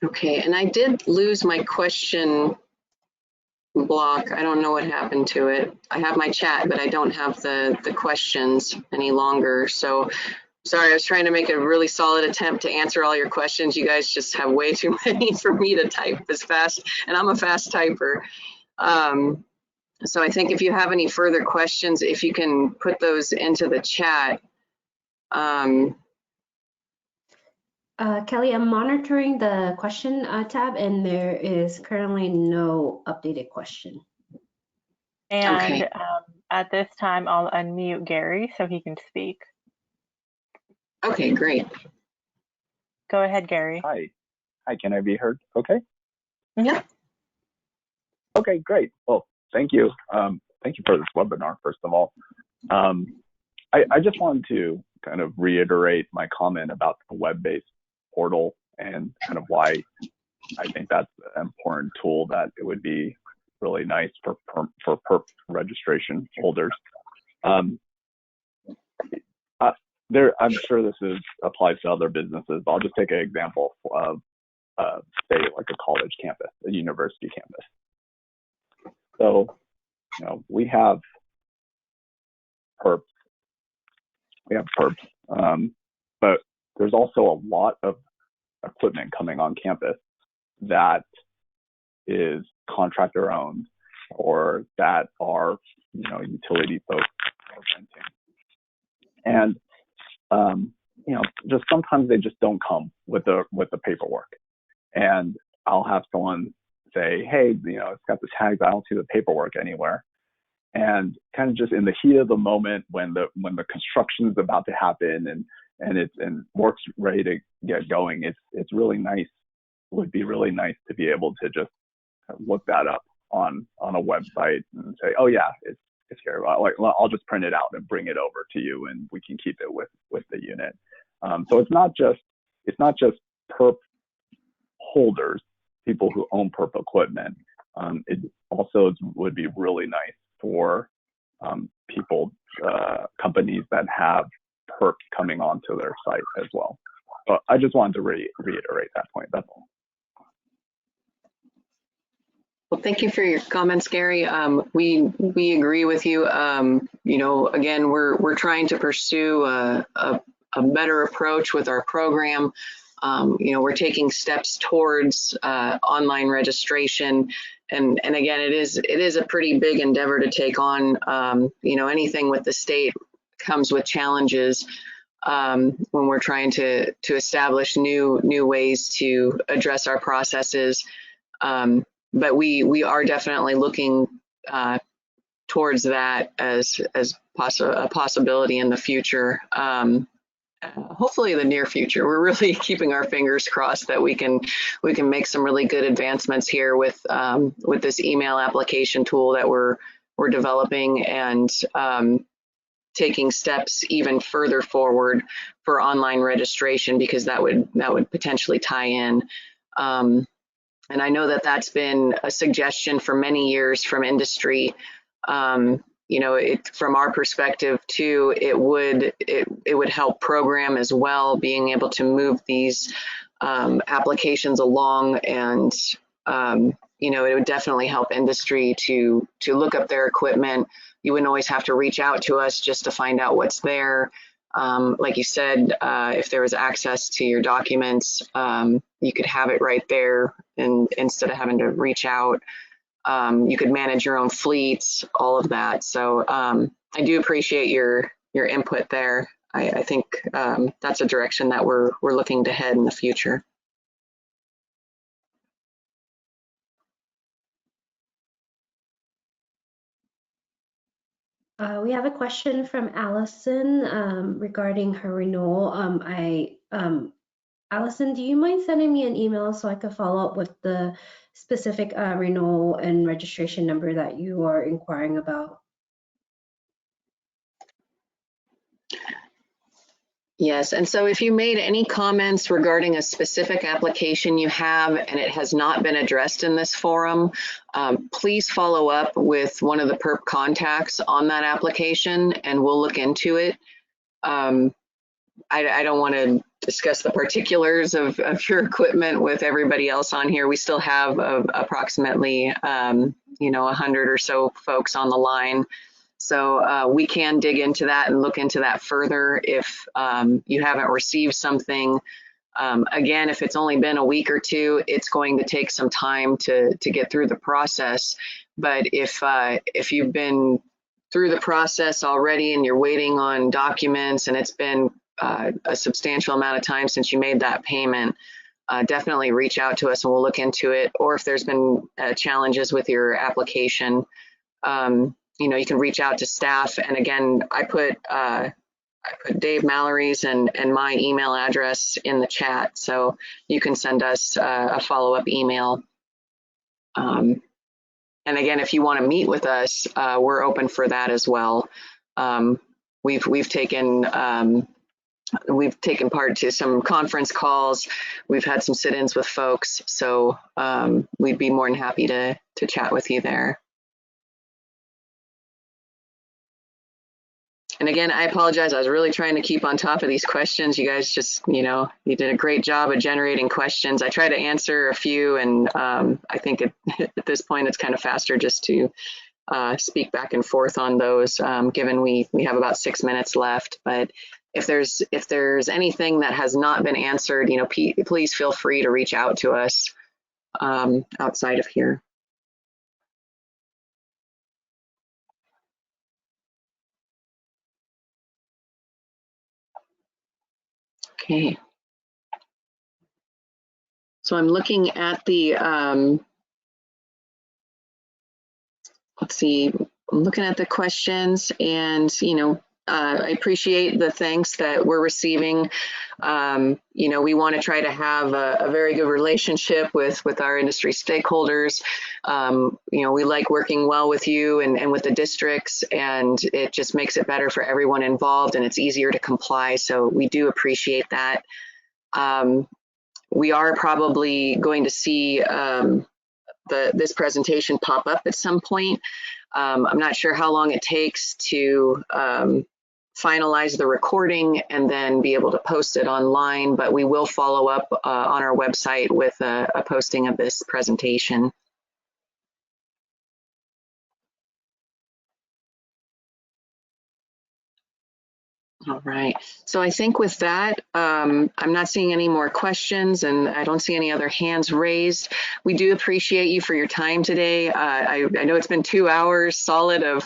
Okay, and I did lose my question block. I don't know what happened to it. I have my chat, but I don't have the questions any longer. So sorry, I was trying to make a really solid attempt to answer all your questions. You guys just have way too many for me to type as fast, and I'm a fast typer. So I think if you have any further questions, if you can put those into the chat. Kelly, I'm monitoring the question tab, and there is currently no updated question. And Okay. At this time, I'll unmute Gary so he can speak. Okay, great. Go ahead, Gary. Hi, can I be heard? Okay. Yeah. Okay, great. Well, thank you. Thank you for this webinar, first of all. I just wanted to kind of reiterate my comment about the web-based portal and kind of why I think that's an important tool that it would be really nice for perp registration holders. I'm sure this applies to other businesses. I'll just take an example of, say, like a college campus, a university campus. So, we have perps. But there's also a lot of equipment coming on campus that is contractor owned, or that are, utility folks are renting. And, just sometimes they just don't come with the paperwork. And I'll have someone say, hey, it's got the tags, I don't see the paperwork anywhere. And kind of just in the heat of the moment, when the construction is about to happen and work's ready to get going, it's really nice. Would be really nice to be able to just look that up on a website and say, oh yeah, it's here. Like, I'll just print it out and bring it over to you, and we can keep it with the unit. So it's not just perp holders, people who own perp equipment. It also would be really nice for people, companies that have perp coming onto their site as well. But I just wanted to reiterate that point. That's all. Well, thank you for your comments, Gary. We agree with you. Again, we're trying to pursue a better approach with our program. We're taking steps towards online registration, and again, it is a pretty big endeavor to take on. Anything with the state comes with challenges when we're trying to establish new ways to address our processes. But we are definitely looking towards that as a possibility in the future. Hopefully the near future. We're really keeping our fingers crossed that we can make some really good advancements here with this email application tool that we're developing, and taking steps even further forward for online registration, because that would potentially tie in. And I know that that's been a suggestion for many years from industry. From our perspective too, it would help program as well, being able to move these applications along, and it would definitely help industry to look up their equipment. You wouldn't always have to reach out to us just to find out what's there. Like you said, if there was access to your documents, you could have it right there, and instead of having to reach out, you could manage your own fleets, all of that. So I do appreciate your input there. I think that's a direction that we're looking to head in the future. We have a question from Allison regarding her renewal. Allison, do you mind sending me an email so I could follow up with the specific renewal and registration number that you are inquiring about? Yes, and so if you made any comments regarding a specific application you have and it has not been addressed in this forum, please follow up with one of the perp contacts on that application, and we'll look into it. I don't want to discuss the particulars of your equipment with everybody else on here. We still have approximately 100 or so folks on the line. So we can dig into that and look into that further if you haven't received something. Again, if it's only been a week or two, it's going to take some time to get through the process. But if you've been through the process already and you're waiting on documents, and it's been a substantial amount of time since you made that payment, definitely reach out to us and we'll look into it. Or if there's been challenges with your application, you can reach out to staff. And again, I put Dave Mallory's and my email address in the chat, so you can send us a follow-up email. And again, if you want to meet with us, we're open for that as well. We've taken part to some conference calls. We've had some sit-ins with folks, so we'd be more than happy to chat with you there. And again, I apologize. I was really trying to keep on top of these questions. You guys just, you did a great job of generating questions. I tried to answer a few, and I think at this point it's kind of faster just to speak back and forth on those, given we have about 6 minutes left. But if there's anything that has not been answered, please feel free to reach out to us outside of here. Okay. So I'm looking at the, let's see, I'm looking at the questions, and, I appreciate the thanks that we're receiving. We want to try to have a very good relationship with our industry stakeholders. We like working well with you and with the districts, and it just makes it better for everyone involved, and it's easier to comply. So we do appreciate that. We are probably going to see this presentation pop up at some point. I'm not sure how long it takes to finalize the recording and then be able to post it online, but we will follow up on our website with a posting of this presentation. All right, so I think with that, I'm not seeing any more questions, and I don't see any other hands raised. We do appreciate you for your time today. I know it's been 2 hours solid of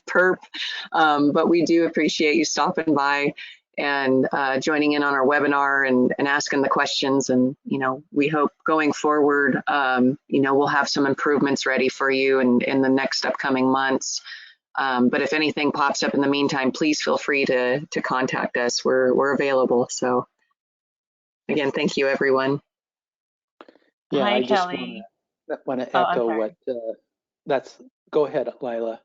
perp, but we do appreciate you stopping by and joining in on our webinar and asking the questions. And, we hope going forward, we'll have some improvements ready for you in the next upcoming months. But if anything pops up in the meantime, please feel free to contact us. We're available. So again, thank you, everyone. Yeah, Hi, I just Kelly. want to Oh, I'm echo sorry. what go ahead, Lila.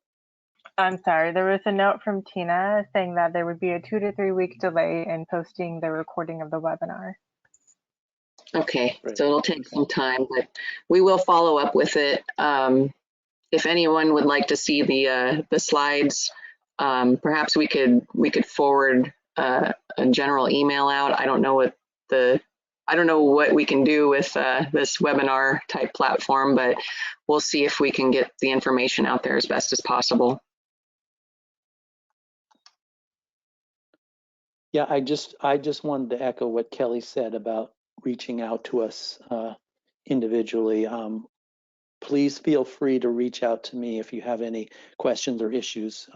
I'm sorry. There was a note from Tina saying that there would be a 2 to 3 week delay in posting the recording of the webinar. Okay, Right. so it'll take some time, but we will follow up with it. If anyone would like to see the slides, perhaps we could forward a general email out. I don't know what we can do with this webinar type platform, but we'll see if we can get the information out there as best as possible. Yeah, I just wanted to echo what Kelly said about reaching out to us individually. Please feel free to reach out to me if you have any questions or issues.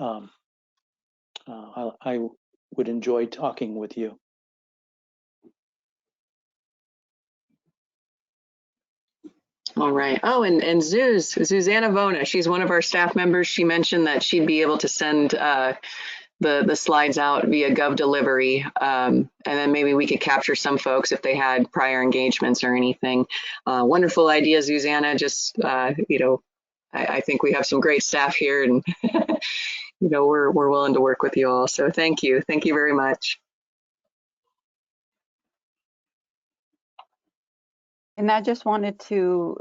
I would enjoy talking with you. All right. Oh, and Susanna Vona, she's one of our staff members. She mentioned that she'd be able to send the slides out via Gov Delivery, and then maybe we could capture some folks if they had prior engagements or anything. Wonderful idea, Susanna. Just I think we have some great staff here, and we're willing to work with you all. So thank you very much. And I just wanted to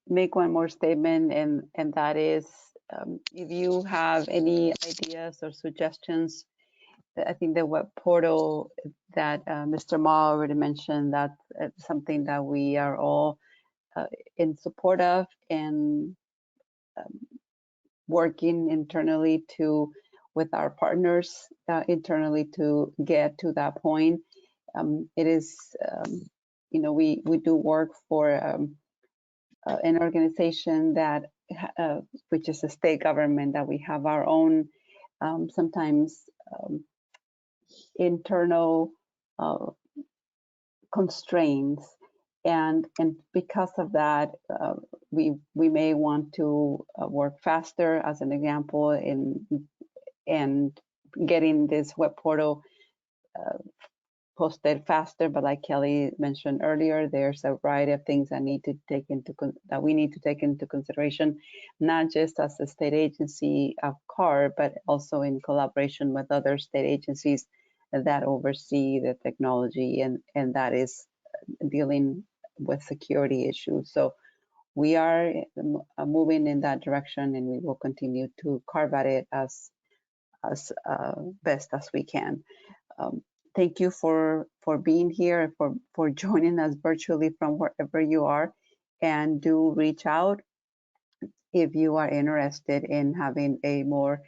make one more statement, and that is, if you have any ideas or suggestions, I think the web portal that Mr. Ma already mentioned, that's something that we are all in support of, and working internally with our partners internally to get to that point. It is, we do work for an organization that, which is a state government, that we have our own sometimes internal constraints, and because of that, we may want to work faster, as an example, and getting this web portal posted faster. But like Kelly mentioned earlier, there's a variety of things that we need to take into consideration, not just as a state agency of CAR, but also in collaboration with other state agencies that oversee the technology, and that is dealing with security issues. So we are moving in that direction, and we will continue to carve at it as as best as we can. Thank you for being here, for joining us virtually from wherever you are, and do reach out if you are interested in having a more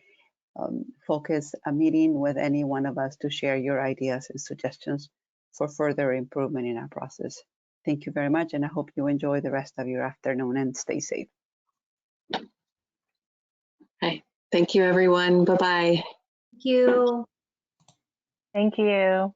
focused meeting with any one of us to share your ideas and suggestions for further improvement in our process. Thank you very much, and I hope you enjoy the rest of your afternoon and stay safe. Okay. Thank you, everyone. Bye-bye. Thank you. Thank you.